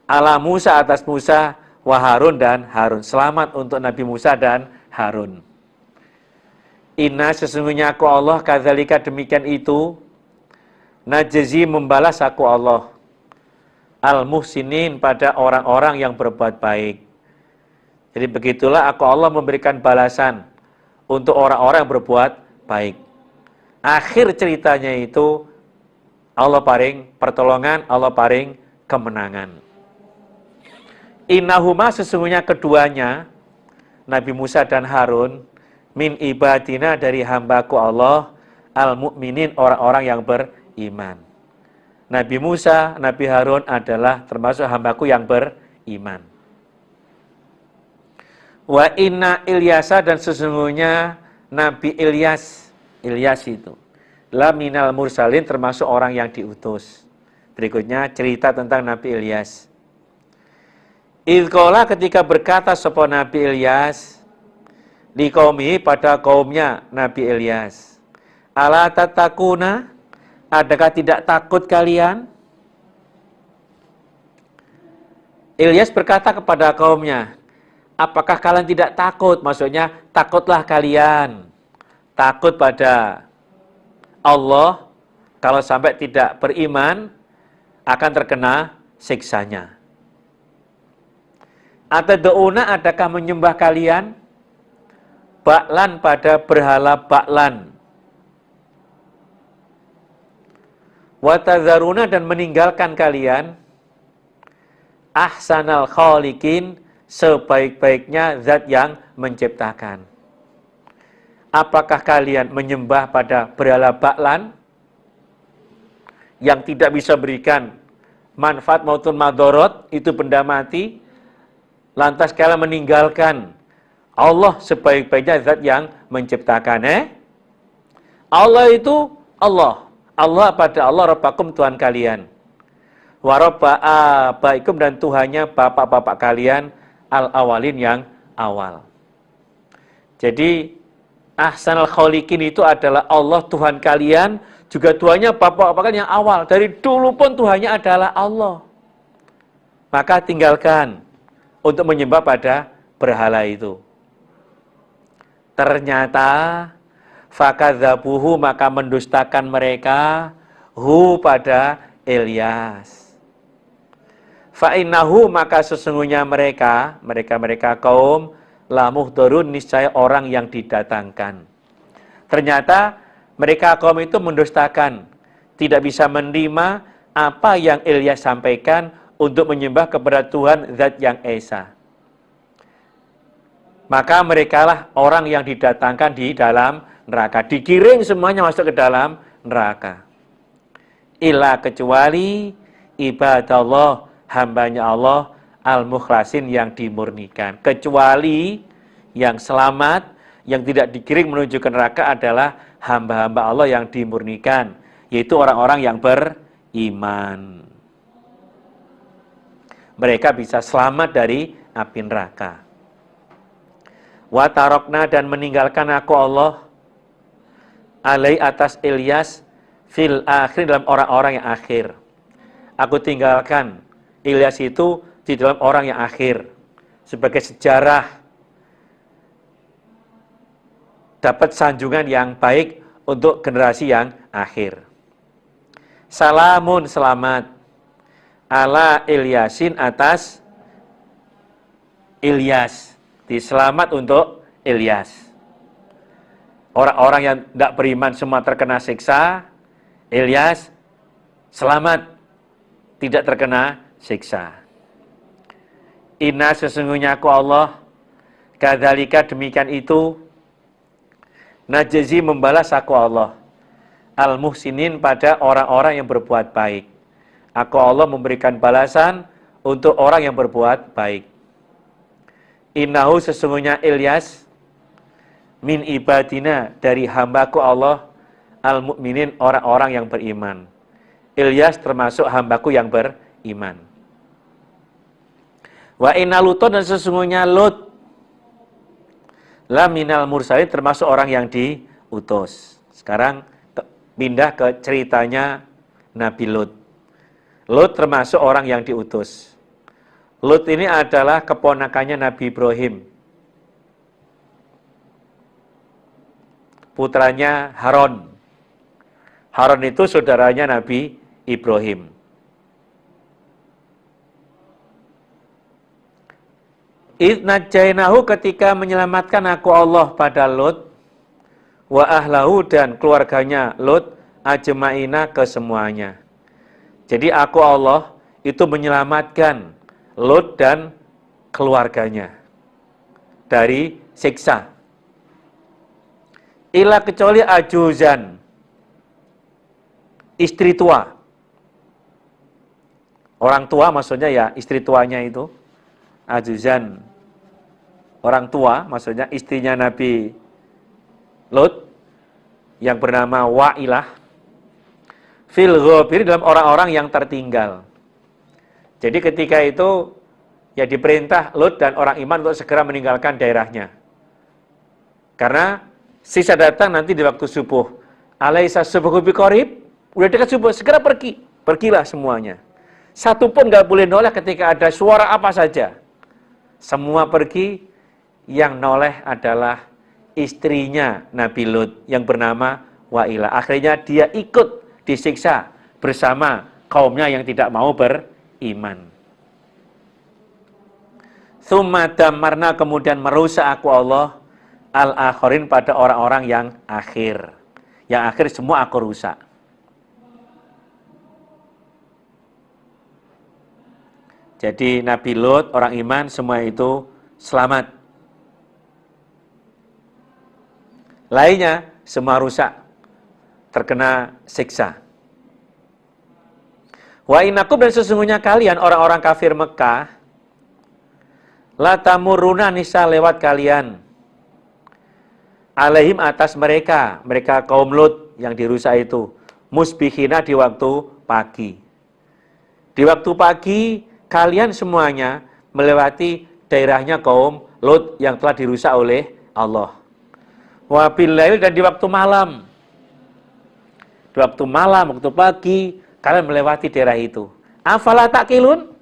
ala Musa, atas Musa, wa Harun, dan Harun. Selamat untuk Nabi Musa dan Harun. Inna, sesungguhnya aku Allah, kadzalika, demikian itu, najzi, membalas aku Allah, al-muhsinin, pada orang-orang yang berbuat baik. Jadi begitulah aku Allah memberikan balasan untuk orang-orang yang berbuat baik. Akhir ceritanya itu Allah paring pertolongan, Allah paring kemenangan. Innahuma, sesungguhnya keduanya, Nabi Musa dan Harun, min ibadina, dari hambaku Allah, al-mu'minin, orang-orang yang beriman. Nabi Musa, Nabi Harun adalah termasuk hambaku yang beriman. Wa inna Ilyasa, dan sesungguhnya Nabi Ilyas itu la minal mursalin, termasuk orang yang diutus. Berikutnya cerita tentang Nabi Ilyas. Idqala, ketika berkata sapa Nabi Ilyas di qaumihi, pada kaumnya Nabi Ilyas, ala tatakuna, adakah tidak takut kalian? Ilyas berkata kepada kaumnya, apakah kalian tidak takut? Maksudnya takutlah kalian. Takut pada Allah, kalau sampai tidak beriman akan terkena siksanya. Atad'una, adakah menyembah kalian ba'lan pada berhala ba'lan. Wa tadharuna, dan meninggalkan kalian ahsanal khaliqin, sebaik-baiknya zat yang menciptakan. Apakah kalian menyembah pada berhala ba'lan yang tidak bisa berikan manfaat maupun madorot, itu benda mati, lantas kalian meninggalkan Allah sebaik-baiknya zat yang menciptakan? Allah itu Allah. Allah pada Allah Rabbakum, Tuhan kalian. Wa Rabba abaikum, dan Tuhannya bapak-bapak kalian, al-awalin, yang awal. Jadi ahsanal khaliqin itu adalah Allah Tuhan kalian, juga Tuhannya bapak-bapak kalian yang awal. Dari dulu pun Tuhannya adalah Allah. Maka tinggalkan untuk menyembah pada berhala itu. Ternyata fakadzabuhu, maka mendustakan mereka hu, pada Ilyas. Fa'innahu, maka sesungguhnya mereka kaum lamuhdharun, niscaya orang yang didatangkan. Ternyata mereka kaum itu mendustakan, tidak bisa menerima apa yang Ilyas sampaikan untuk menyembah kepada Tuhan zat yang esa. Maka merekalah orang yang didatangkan di dalam neraka, digiring semuanya masuk ke dalam neraka. Illa, kecuali ibadallah, hambanya Allah, al-mukhlasin, yang dimurnikan. Kecuali yang selamat, yang tidak digiring menuju ke neraka adalah hamba-hamba Allah yang dimurnikan, yaitu orang-orang yang beriman. Mereka bisa selamat dari api neraka. Wa tarokna, dan meninggalkan aku Allah alai, atas Ilyas, fil akhir, dalam orang-orang yang akhir. Aku tinggalkan Ilyas itu di dalam orang yang akhir, sebagai sejarah, dapat sanjungan yang baik untuk generasi yang akhir. Salamun, selamat, ala Ilyasin, atas Ilyas. Diselamat untuk Ilyas. Orang-orang yang tidak beriman semua terkena siksa, Ilyas selamat, tidak terkena siksa. Inna, sesungguhnya aku Allah, kadzalika, demikian itu, najzi, membalas aku Allah, al-muhsinin, pada orang-orang yang berbuat baik. Aku Allah memberikan balasan untuk orang yang berbuat baik. Innahu, sesungguhnya Ilyas, min ibadina, dari hambaku Allah, al-mu'minin, orang-orang yang beriman. Ilyas termasuk hambaku yang beriman. Wa inna Luton, dan sesungguhnya Lut, la minal mursalin, termasuk orang yang diutus. Sekarang pindah ke ceritanya Nabi Lut. Lut termasuk orang yang diutus. Lut ini adalah keponakannya Nabi Ibrahim, putranya Harun. Harun itu saudaranya Nabi Ibrahim. Idnajainahu, ketika menyelamatkan aku Allah pada Lut, wa ahlahu, dan keluarganya Lut, ajma'ina, kesemuanya. Jadi aku Allah itu menyelamatkan Lut dan keluarganya dari siksa. Ila, kecuali ajuzan, istri tua. Orang tua maksudnya ya istri tuanya itu. Ajuzan, orang tua maksudnya istrinya Nabi Lut yang bernama Wa'ilah. Fil ghabir, dalam orang-orang yang tertinggal. Jadi ketika itu ya diperintah Lut dan orang iman untuk segera meninggalkan daerahnya. Karena sisa datang nanti di waktu subuh. Alaisa subuhu biqarib, udah dekat subuh, segera pergi. Pergilah semuanya. Satu pun nggak boleh noleh ketika ada suara apa saja. Semua pergi, yang noleh adalah istrinya Nabi Lut yang bernama Wa'ilah. Akhirnya dia ikut disiksa bersama kaumnya yang tidak mau beriman. Tsumma damarna, kemudian merusak aku Allah al-akhirin, pada orang-orang yang akhir. Yang akhir semua aku rusak. Jadi Nabi Lut, orang iman, semua itu selamat. Lainnya semua rusak, terkena siksa. Wa innakum, dan sesungguhnya kalian orang-orang kafir Mekah, la tamurruna, nisa lewat kalian, alaihim, atas mereka kaum Lut yang dirusak itu, musbihina, di waktu pagi. Di waktu pagi kalian semuanya melewati daerahnya kaum Lut yang telah dirusak oleh Allah. Wa billail, dan di waktu malam. Di waktu malam, waktu pagi, kalian melewati daerah itu. Afala taqilun?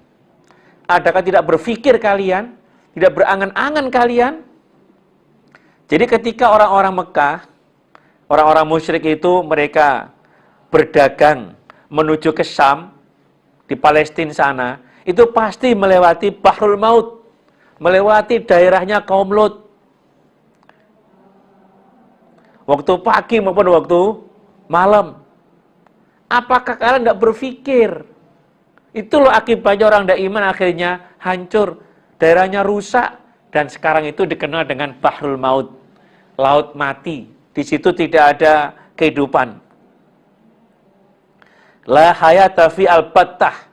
Adakah tidak berpikir kalian? Tidak berangan-angan kalian? Jadi ketika orang-orang Mekah, orang-orang musyrik itu, mereka berdagang menuju ke Syam, di Palestina sana, itu pasti melewati Bahrul Maut, melewati daerahnya kaum Lut. Waktu pagi maupun waktu malam. Apakah kalian tidak berpikir? Itu loh akibatnya orang tidak iman akhirnya hancur. Daerahnya rusak. Dan sekarang itu dikenal dengan Bahrul Maut. Laut mati. Di situ tidak ada kehidupan. La hayata fi al-battah.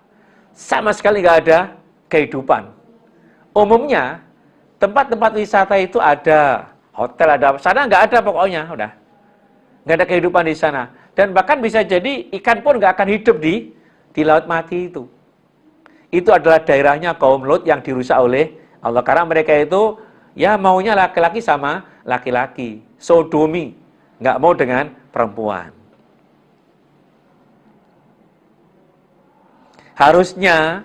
Sama sekali nggak ada kehidupan. Umumnya, tempat-tempat wisata itu ada hotel, ada sana nggak ada pokoknya, udah nggak ada kehidupan di sana. Dan bahkan bisa jadi ikan pun nggak akan hidup di laut mati itu. Itu adalah daerahnya kaum Lut yang dirusak oleh Allah, karena mereka itu ya maunya laki-laki sama laki-laki, sodomi, nggak mau dengan perempuan. Harusnya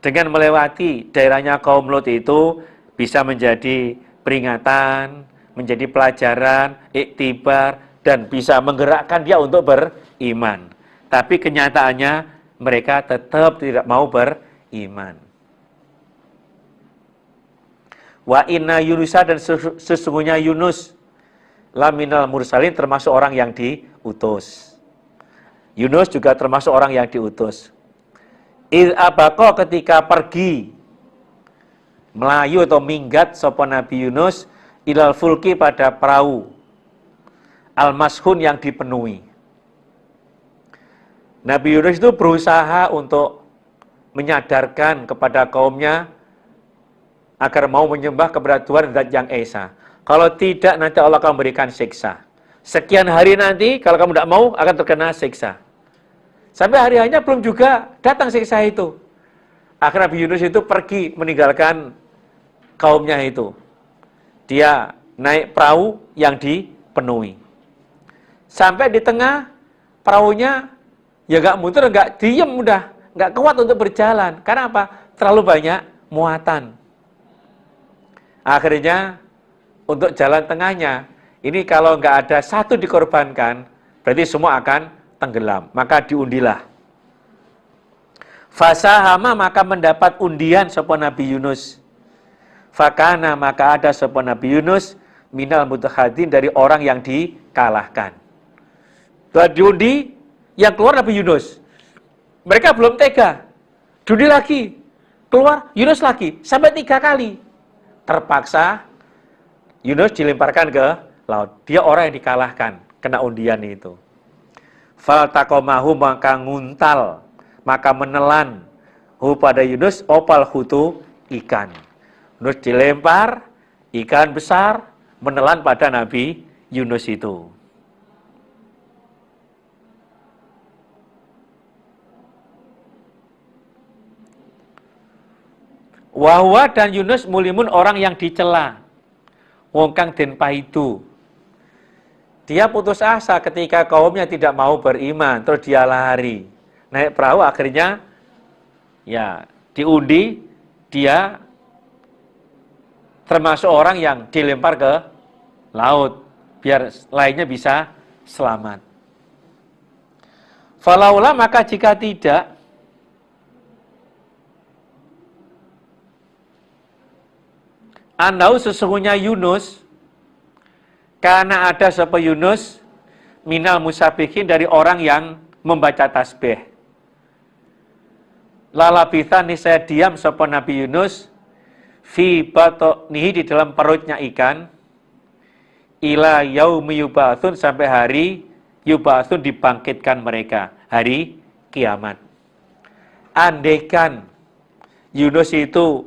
dengan melewati daerahnya kaum Lut itu bisa menjadi peringatan, menjadi pelajaran, iktibar, dan bisa menggerakkan dia untuk beriman. Tapi kenyataannya mereka tetap tidak mau beriman. Wa inna Yunusa, dan sesungguhnya Yunus, laminal mursalin, termasuk orang yang diutus. Yunus juga termasuk orang yang diutus. Il abaqo, ketika pergi melayu atau minggat sapa Nabi Yunus, ilal fulki, pada perahu al-mashhun, yang dipenuhi. Nabi Yunus itu berusaha untuk menyadarkan kepada kaumnya agar mau menyembah kepada Tuhan Zat yang Esa. Kalau tidak, nanti Allah akan memberikan siksa. Sekian hari nanti, kalau kamu tidak mau, akan terkena siksa. Sampai hari hanya belum juga datang siksa itu. Akhirnya Nabi Yunus itu pergi meninggalkan kaumnya itu. Dia naik perahu yang dipenuhi. Sampai di tengah perahunya, ya nggak muter, nggak diem, udah nggak kuat untuk berjalan. Karena apa? Terlalu banyak muatan. Akhirnya untuk jalan tengahnya, ini kalau nggak ada satu dikorbankan, berarti semua akan tenggelam. Maka diundilah. Fasahama, maka mendapat undian sapa Nabi Yunus. Fakana, maka ada sapa Nabi Yunus minal mudhadin, dari orang yang dikalahkan. Setelah diundi, yang keluar Nabi Yunus. Mereka belum tega. Diundi lagi. Keluar Yunus lagi. Sampai 3 kali. Terpaksa Yunus dilemparkan ke laut. Dia orang yang dikalahkan. Kena undian itu. Faltaqomahu, maka nguntal, maka menelan hu pada Yunus, opal hutu, ikan. Yunus dilempar, ikan besar menelan pada Nabi Yunus itu. Wahwa, dan Yunus mulimun, orang yang dicela. Wong kang den paidu. Dia putus asa ketika kaumnya tidak mau beriman, terus dia lari. Naik perahu, akhirnya ya diundi, dia termasuk orang yang dilempar ke laut, biar lainnya bisa selamat. Falaula, maka jika tidak, Anau sesungguhnya Yunus, karena ada sapa Yunus minal musabihin dari orang yang membaca tasbih. Lalabitha niscaya diam sapa Nabi Yunus fi batnihi di dalam perutnya ikan ila yaumi yubatsun sampai hari yubatsun dibangkitkan mereka, hari kiamat. Andaikan Yunus itu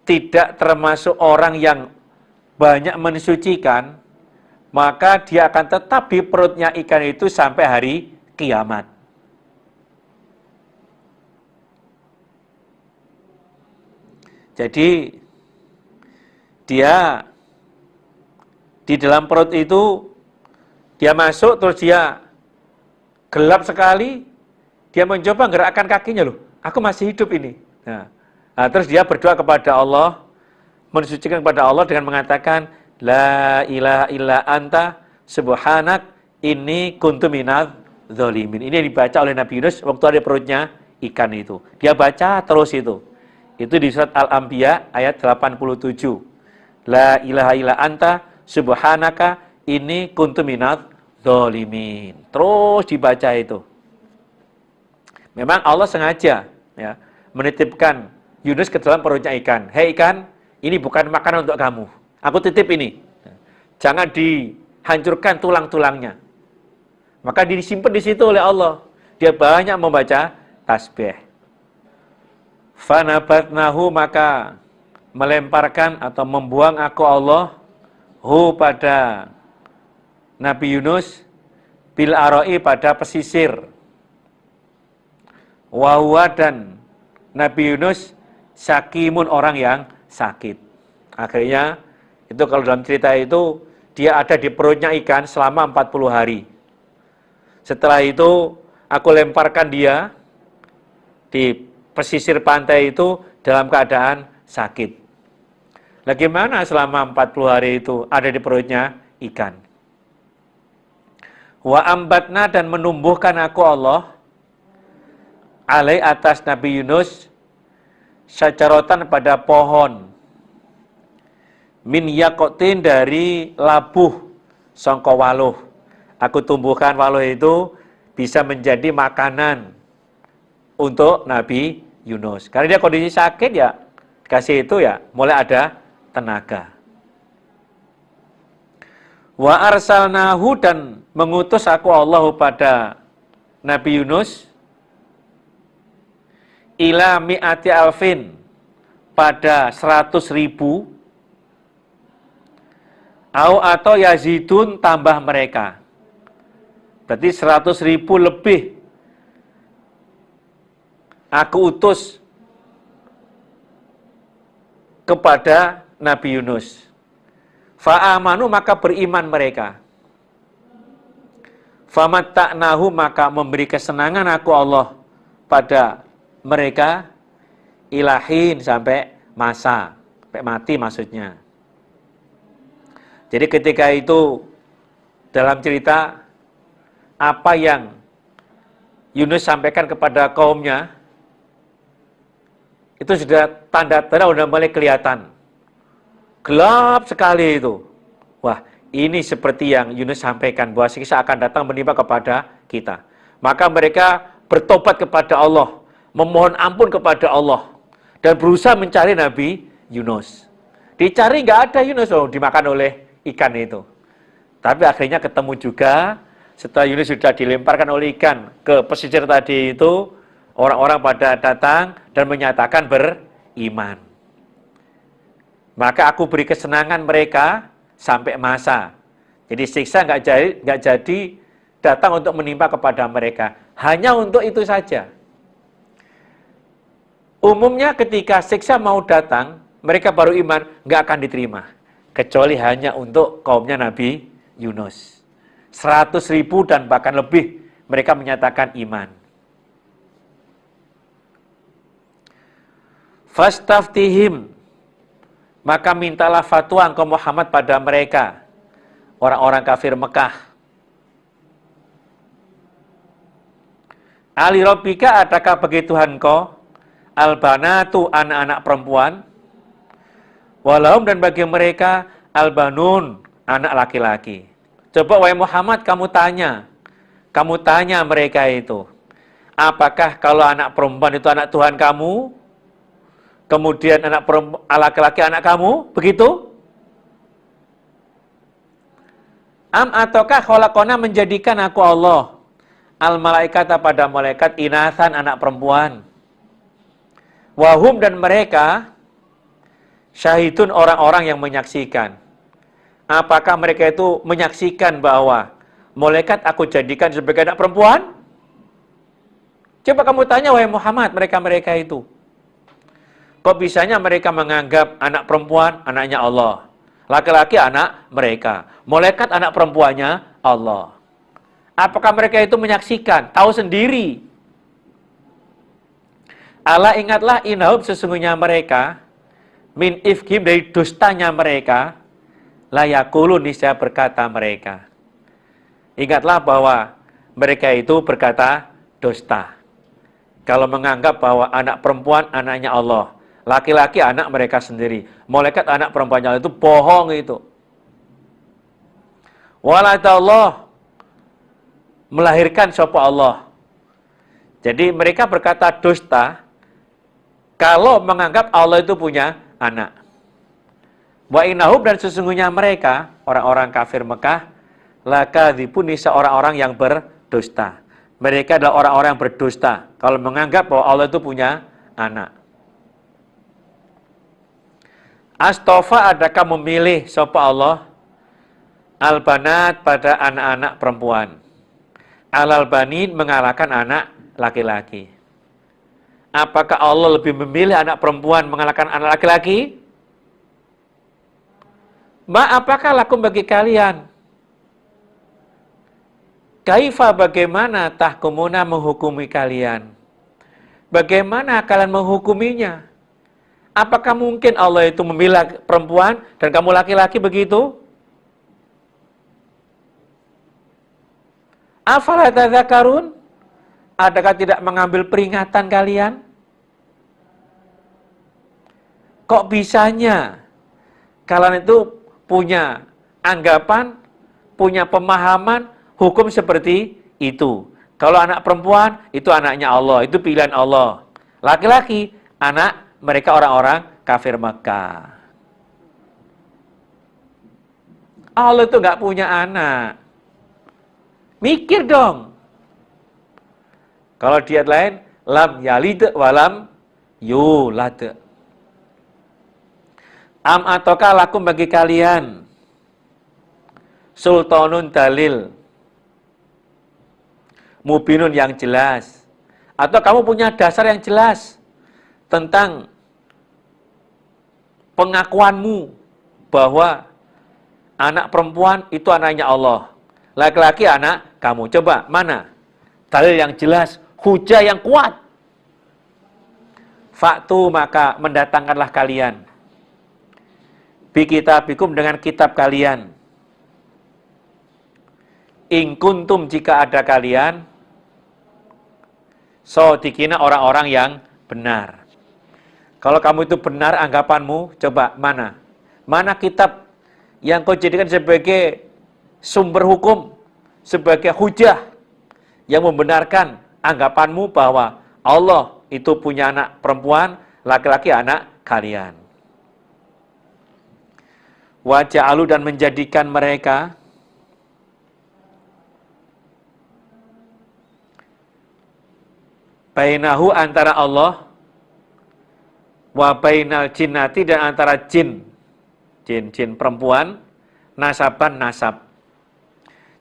tidak termasuk orang yang banyak mensucikan, maka dia akan tetap di perutnya ikan itu sampai hari kiamat. Jadi dia di dalam perut itu, dia masuk terus dia gelap sekali, dia mencoba gerakkan kakinya, loh, aku masih hidup ini. Nah, terus dia berdoa kepada Allah, mensucikan kepada Allah dengan mengatakan, La ilaha illa anta subhanak inni kuntu minadz dzalimin. Ini dibaca oleh Nabi Yunus waktu ada perutnya ikan itu. Dia baca terus itu. Itu di surat Al-Anbiya ayat 87. La ilaha illa anta subhanaka inni kuntu minadz dzalimin. Terus dibaca itu. Memang Allah sengaja ya menitipkan Yunus ke dalam perutnya ikan. Hei ikan, ini bukan makanan untuk kamu. Aku titip ini. Jangan dihancurkan tulang-tulangnya. Maka disimpan di situ oleh Allah. Dia banyak membaca tasbih. Fanabatnahu, maka melemparkan atau membuang aku Allah pada Nabi Yunus bil aroi pada pesisir. Wahuwa, dan Nabi Yunus sakimun, orang yang sakit. Akhirnya itu kalau dalam cerita itu dia ada di perutnya ikan selama 40 hari. Setelah itu aku lemparkan dia di pesisir pantai itu dalam keadaan sakit. Nah, gimana selama 40 hari itu ada di perutnya ikan? Wa ambatna, dan menumbuhkan aku Allah alai atas Nabi Yunus syajarotan pada pohon min yakotin dari labuh songko waluh. Aku tumbuhkan waluh itu bisa menjadi makanan untuk Nabi Yunus. Karena dia kondisi sakit ya, kasih itu ya mulai ada tenaga. Wa arsalnahu, dan mengutus aku Allah pada Nabi Yunus ila mi'ati alfin, pada 100.000 atau yazidun, tambah mereka. Berarti 100.000 lebih aku utus kepada Nabi Yunus. Fa'amanu, maka beriman mereka. Famatta'nahu, maka memberi kesenangan aku Allah pada mereka ilahin, sampai masa, sampai mati maksudnya. Jadi ketika itu dalam cerita apa yang Yunus sampaikan kepada kaumnya itu sudah tanda-tanda sudah mulai kelihatan. Gelap sekali itu. Wah, ini seperti yang Yunus sampaikan bahwa siksa akan datang menimpa kepada kita. Maka mereka bertobat kepada Allah, memohon ampun kepada Allah, dan berusaha mencari Nabi Yunus. Dicari nggak ada Yunus, dimakan oleh ikan itu. Tapi akhirnya ketemu juga setelah Yunus sudah dilemparkan oleh ikan ke pesisir tadi itu, orang-orang pada datang dan menyatakan beriman. Maka aku beri kesenangan mereka sampai masa. Jadi siksa nggak jadi datang untuk menimpa kepada mereka. Hanya untuk itu saja. Umumnya ketika siksa mau datang, mereka baru iman, nggak akan diterima. Kecuali hanya untuk kaumnya Nabi Yunus. 100.000 dan bahkan lebih mereka menyatakan iman. Fastaftihim, maka mintalah fatwa engkau Muhammad pada mereka, orang-orang kafir Mekah. Ali Rabbika, adakah bagi Tuhan kau albanatu, anak-anak perempuan, Walahum dan bagi mereka albanun, anak laki-laki. Coba wahai Muhammad kamu tanya mereka itu, apakah kalau anak perempuan itu anak Tuhan kamu, kemudian anak laki-laki anak kamu, begitu? Ataukah khalaqona menjadikan aku Allah al malaikata pada malaikat inasan anak perempuan. Wahum dan mereka syahidun orang-orang yang menyaksikan. Apakah mereka itu menyaksikan bahwa malaikat aku jadikan sebagai anak perempuan? Coba kamu tanya wahai Muhammad mereka-mereka itu. Kok bisanya mereka menganggap anak perempuan anaknya Allah, laki-laki anak mereka, malaikat anak perempuannya Allah. Apakah mereka itu menyaksikan, tahu sendiri? Allah ingatlah inahum sesungguhnya mereka min ifkim dari dustanya mereka layakulu niscaya berkata mereka. Ingatlah bahwa mereka itu berkata dusta. Kalau menganggap bahwa anak perempuan anaknya Allah, laki-laki anak mereka sendiri, malaikat anak perempuannya Allah, itu bohong itu. Walatullah melahirkan sapa Allah. Jadi mereka berkata dusta kalau menganggap Allah itu punya anak. Wa innahum dan sesungguhnya mereka orang-orang kafir Mekah lakadzibun orang-orang yang berdusta. Mereka adalah orang-orang yang berdusta kalau menganggap bahwa Allah itu punya anak. Astofa adakah memilih sapa Allah al-banat pada anak-anak perempuan. Al-banin mengalahkan anak laki-laki. Apakah Allah lebih memilih anak perempuan mengalahkan anak laki-laki? Apakah lakum bagi kalian? Kaifa bagaimana tahkumuna menghukumi kalian? Bagaimana kalian menghukuminya? Apakah mungkin Allah itu memilih perempuan dan kamu laki-laki begitu? Afala tadzakarun? Adakah tidak mengambil peringatan kalian? Kok bisanya kalian itu punya anggapan, punya pemahaman, hukum seperti itu? Kalau anak perempuan, itu anaknya Allah, itu pilihan Allah. Laki-laki, anak mereka orang-orang kafir Makkah. Allah itu nggak punya anak. Mikir dong. Kalau di ayat lain, lam yalid walam yulad. Ataukah lakum bagi kalian sultanun dalil mubinun yang jelas, atau kamu punya dasar yang jelas tentang pengakuanmu bahwa anak perempuan itu anaknya Allah, laki-laki anak kamu. Coba mana dalil yang jelas, hujah yang kuat? Faktu maka mendatangkanlah kalian bi kitabikum dengan kitab kalian. In kuntum jika ada kalian shodiqina orang-orang yang benar. Kalau kamu itu benar anggapanmu, coba mana? Mana kitab yang kau jadikan sebagai sumber hukum, sebagai hujah yang membenarkan anggapanmu bahwa Allah itu punya anak perempuan, laki-laki anak kalian. Wa ja'alu dan menjadikan mereka bainahu antara Allah wa bainal jinnati dan antara jin perempuan nasaban nasab.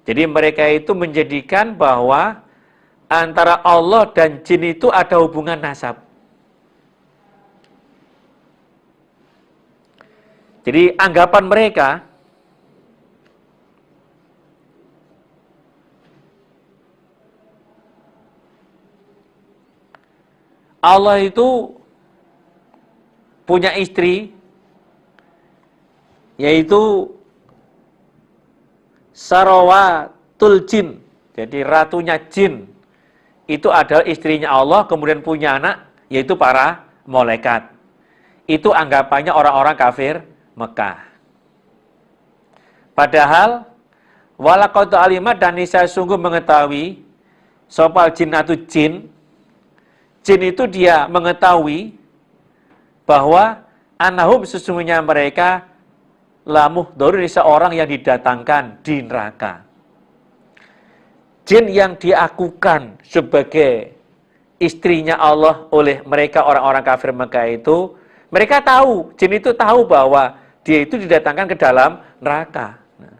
Jadi mereka itu menjadikan bahwa antara Allah dan jin itu ada hubungan nasab. Jadi anggapan mereka Allah itu punya istri, yaitu Sarawatul Jin. Jadi ratunya jin itu adalah istrinya Allah, kemudian punya anak, yaitu para malaikat. Itu anggapannya orang-orang kafir Mekah. Padahal walaqad alimat dan niscaya sungguh mengetahui sopal jinnatu jin itu dia mengetahui bahwa anahum sesungguhnya mereka lamuh dorun seorang yang didatangkan di neraka. Jin yang diakukan sebagai istrinya Allah oleh mereka orang-orang kafir Mekah itu, mereka tahu, jin itu tahu bahwa dia itu didatangkan ke dalam neraka. Nah,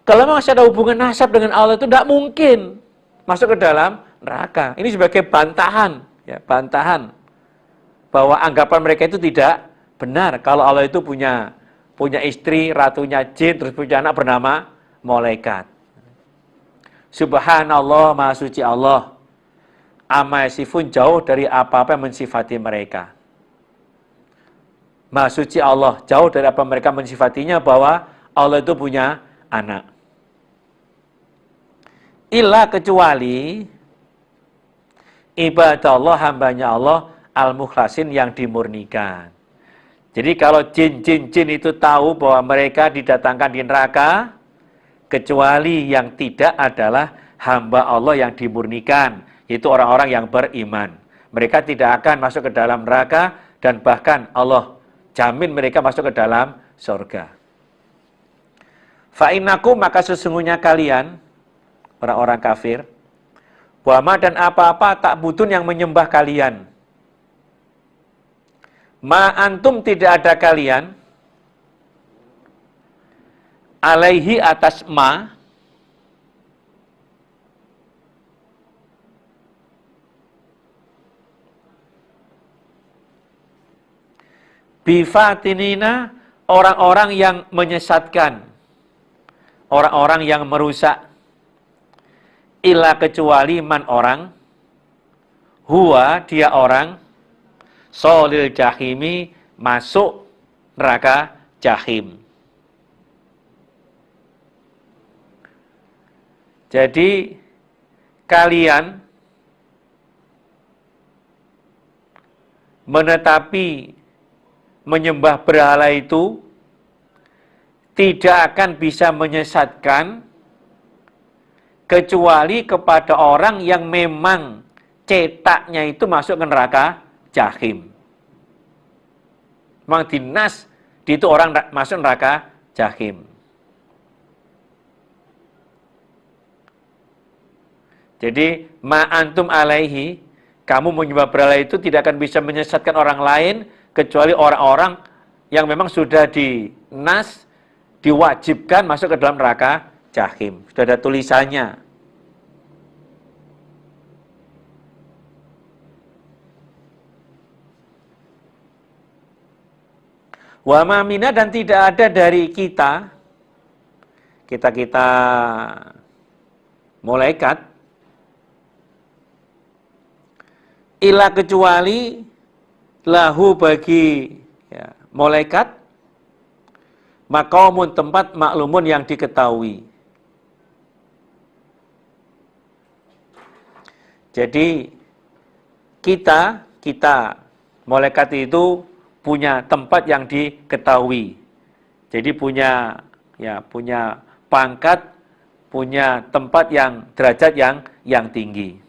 kalau masih ada hubungan nasab dengan Allah itu tidak mungkin masuk ke dalam neraka. Ini sebagai bantahan, ya, bantahan bahwa anggapan mereka itu tidak benar kalau Allah itu punya istri, ratunya jin, terus punya anak bernama malaikat. Subhanallah, maha suci Allah. Amma yasifun, jauh dari apa-apa yang mensifati mereka. Maha suci Allah, jauh dari apa mereka mensifatinya bahwa Allah itu punya anak. Illa kecuali ibadah Allah, hambanya Allah, al-mukhlasin yang dimurnikan. Jadi kalau jin itu tahu bahwa mereka didatangkan di neraka, kecuali yang tidak adalah hamba Allah yang dimurnikan, yaitu orang-orang yang beriman. Mereka tidak akan masuk ke dalam neraka dan bahkan Allah jamin mereka masuk ke dalam surga. Fa'innakum, maka sesungguhnya kalian, orang-orang kafir, wama dan apa-apa tak butun yang menyembah kalian. Ma antum tidak ada kalian, alaihi atas ma, bifatinina, orang-orang yang menyesatkan, orang-orang yang merusak, illa kecuali man orang, huwa dia orang, solil jahimi, masuk neraka jahim. Jadi kalian menetapi menyembah berhala itu tidak akan bisa menyesatkan kecuali kepada orang yang memang cetaknya itu masuk ke neraka jahim. Memang dinas itu orang masuk neraka jahim. Jadi ma'antum alaihi, kamu menyembah berhala itu tidak akan bisa menyesatkan orang lain kecuali orang-orang yang memang sudah dinas, diwajibkan masuk ke dalam neraka jahim. Sudah ada tulisannya. Wa ma minna, dan tidak ada dari kita malaikat, illa kecuali lahu bagi ya, malaikat maqamun, tempat maklumun yang diketahui. Jadi kita malaikat itu punya tempat yang diketahui. Jadi punya pangkat, punya tempat yang derajat yang tinggi.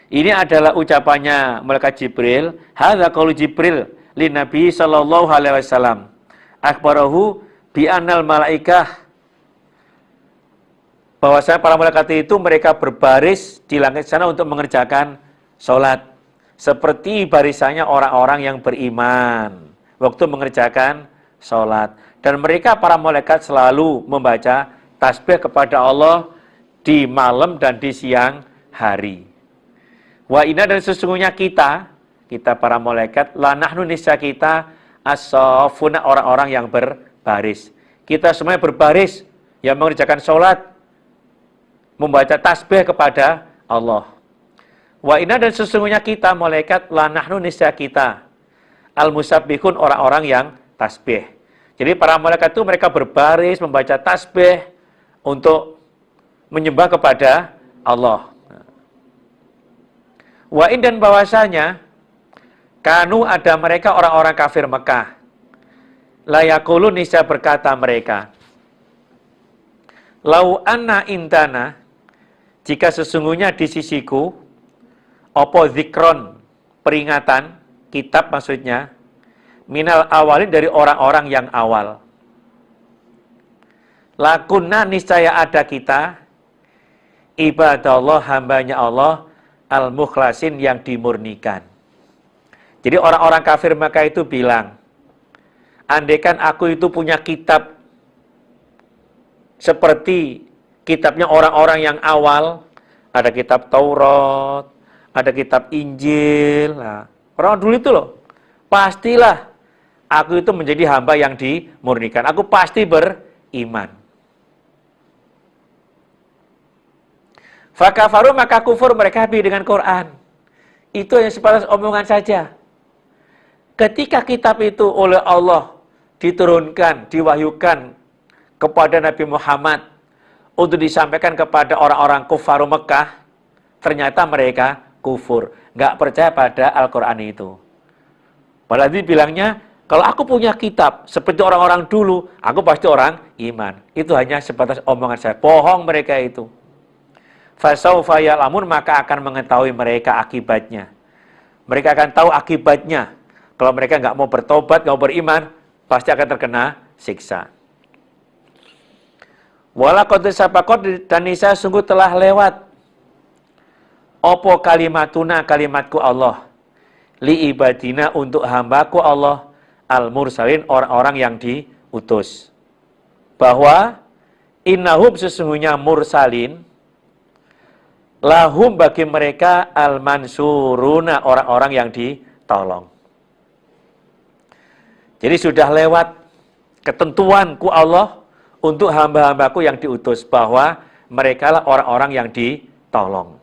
Ini adalah ucapannya malaikat Jibril. Hadza qaulu Jibril lin Nabi sallallahu alaihi wasallam. Akhbarahu bi annal malaikah, bahwasanya para malaikat itu mereka berbaris di langit sana untuk mengerjakan sholat seperti barisannya orang-orang yang beriman waktu mengerjakan sholat. Dan mereka para malaikat selalu membaca tasbih kepada Allah di malam dan di siang hari. Wa inna, dan sesungguhnya kita para malaikat, la nahnu nisya kita as-safuna, orang-orang yang berbaris. Kita semuanya berbaris yang mengerjakan sholat, membaca tasbih kepada Allah. Wa inna, dan sesungguhnya kita malaikat, la nahnu nisya kita al-musabbihun, orang-orang yang tasbih. Jadi para malaikat itu mereka berbaris membaca tasbih untuk menyembah kepada Allah. Wa in, dan bahwasanya kanu ada mereka orang-orang kafir Mekah, La yaqulun, niscaya berkata mereka, lau anna indana, jika sesungguhnya di sisiku, opo zikron, peringatan, kitab maksudnya, minal awalin, dari orang-orang yang awal. Lakunna, niscaya ada kita, ibadallah, hambanya Allah, al-mukhlasin, yang dimurnikan. Jadi orang-orang kafir Makkah itu bilang, andaikan aku itu punya kitab seperti kitabnya orang-orang yang awal, ada kitab Taurat, ada kitab Injil. Nah, orang dulu itu loh, pastilah aku itu menjadi hamba yang dimurnikan. Aku pasti beriman. Fakafaru, maka kufur mereka dengan Quran. Itu hanya sebatas omongan saja. Ketika kitab itu oleh Allah diturunkan, diwahyukan kepada Nabi Muhammad untuk disampaikan kepada orang-orang kufar Mekah, ternyata mereka kufur, nggak percaya pada Al-Quran itu. Padahal dia bilangnya, kalau aku punya kitab seperti orang-orang dulu, aku pasti orang iman. Itu hanya sebatas omongan saya. Bohong mereka itu. Fasaufa ya'lamun, maka akan mengetahui mereka akibatnya. Mereka akan tahu akibatnya. Kalau mereka nggak mau bertobat, nggak mau beriman, pasti akan terkena siksa. Walaqad sabaqat, dan niscaya sungguh telah lewat opo kalimatuna, kalimatku Allah, li ibadina, untuk hambaku Allah, al-mursalin, orang-orang yang diutus. Bahwa innahum, sesungguhnya mursalin, lahum, bagi mereka, al-mansuruna, orang-orang yang ditolong. Jadi sudah lewat ketentuanku Allah untuk hamba-hambaku yang diutus, bahwa mereka lah orang-orang yang ditolong.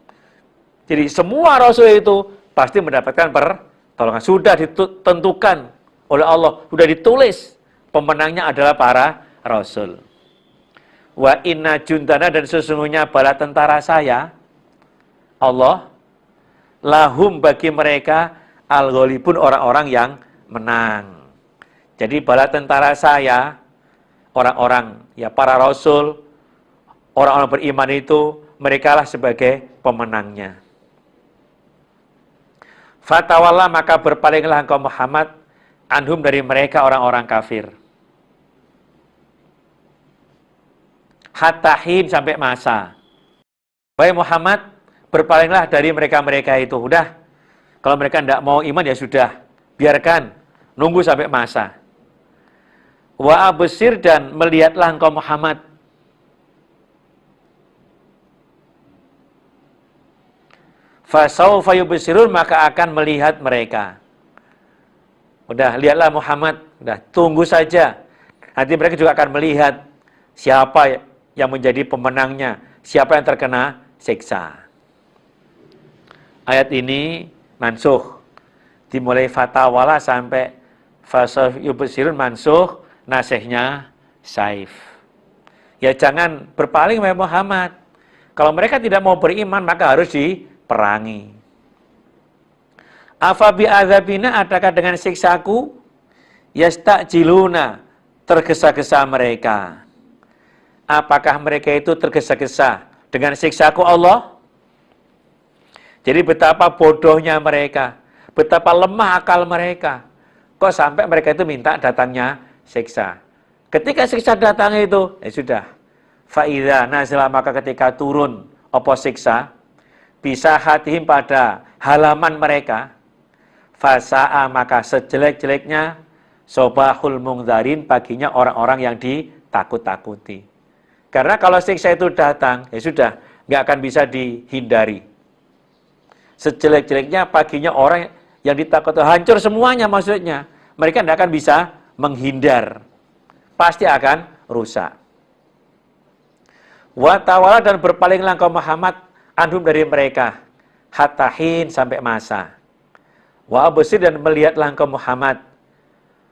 Jadi semua rasul itu pasti mendapatkan pertolongan. Sudah ditentukan oleh Allah, sudah ditulis pemenangnya adalah para rasul. Wa inna jundana, dan sesungguhnya bala tentara saya, Allah, lahum, bagi mereka, al-ghalibun, orang-orang yang menang. Jadi bala tentara saya, orang-orang, ya para rasul, orang-orang beriman itu, mereka lah sebagai pemenangnya. Fatawalla, maka berpalinglah engkau Muhammad, anhum, dari mereka orang-orang kafir. Hattahin, sampai masa. Wahai Muhammad, berpalinglah dari mereka-mereka itu. Udah, kalau mereka tidak mau iman ya sudah, biarkan, nunggu sampai masa. Wa absir, dan melihatlah engkau Muhammad. Fasaufa yubsirun, maka akan melihat mereka. Udah, lihatlah Muhammad, udah, tunggu saja. Nanti mereka juga akan melihat siapa yang menjadi pemenangnya, siapa yang terkena siksa. Ayat ini mansuh, dimulai fatawala sampai fasaufa yubsirun mansuh, nasihnya Saif. Ya jangan berpaling wahai Muhammad. Kalau mereka tidak mau beriman, maka harus diperangi. Afa bi adzabina, adakah dengan siksaku? Yastajiluna, tergesa-gesa mereka. Apakah mereka itu tergesa-gesa dengan siksaku Allah? Jadi betapa bodohnya mereka, betapa lemah akal mereka. Kok sampai mereka itu minta datangnya siksa. Ketika siksa datang itu, ya sudah. Fa'idha nazala, maka ketika turun apa siksa, bisa hatihim, pada halaman mereka, fasa'a, maka sejelek-jeleknya, sobahul mungzarin, paginya orang-orang yang ditakut-takuti. Karena kalau siksa itu datang, ya sudah, nggak akan bisa dihindari. Sejelek-jeleknya paginya orang yang ditakuti, hancur semuanya maksudnya. Mereka tidak akan bisa menghindar, pasti akan rusak. Wa tawalla, dan berpalinglah engkau Muhammad, anhum, dari mereka, hattahin, sampai masa. Wa absir, dan melihatlah engkau Muhammad,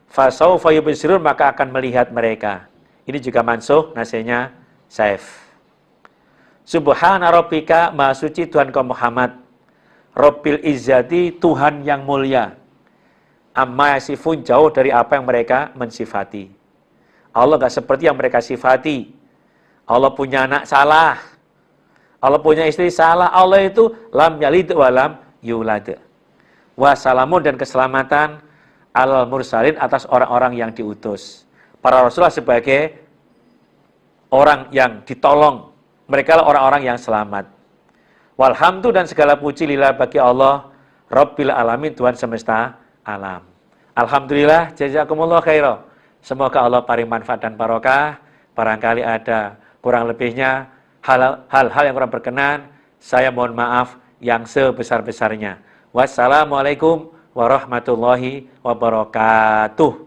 fasaufa yubsirun, maka akan melihat mereka. Ini juga mansuh, nasihnya Saif. Subhana rabbika, maha suci Tuhan kau Muhammad, Rabbil izzati, Tuhan yang mulia. amma yasifun, jauh dari apa yang mereka mensifati. Allah nggak seperti yang mereka sifati. Allah punya anak, salah. Allah punya istri, salah. Allah itu lam yalid wa lam yulad. Wassalamun, dan keselamatan alal mursalin, atas orang-orang yang diutus. Para rasulullah sebagai orang yang ditolong. Mereka lah orang-orang yang selamat. Walhamdu, dan segala puji lillah bagi Allah, Rabbil alamin, Tuhan semesta alam. Alhamdulillah, jazakumullah khairan. Semoga Allah paling manfaat dan barokah. Barangkali ada kurang lebihnya hal-hal yang kurang berkenan, saya mohon maaf yang sebesar-besarnya. Wassalamualaikum warahmatullahi wabarakatuh.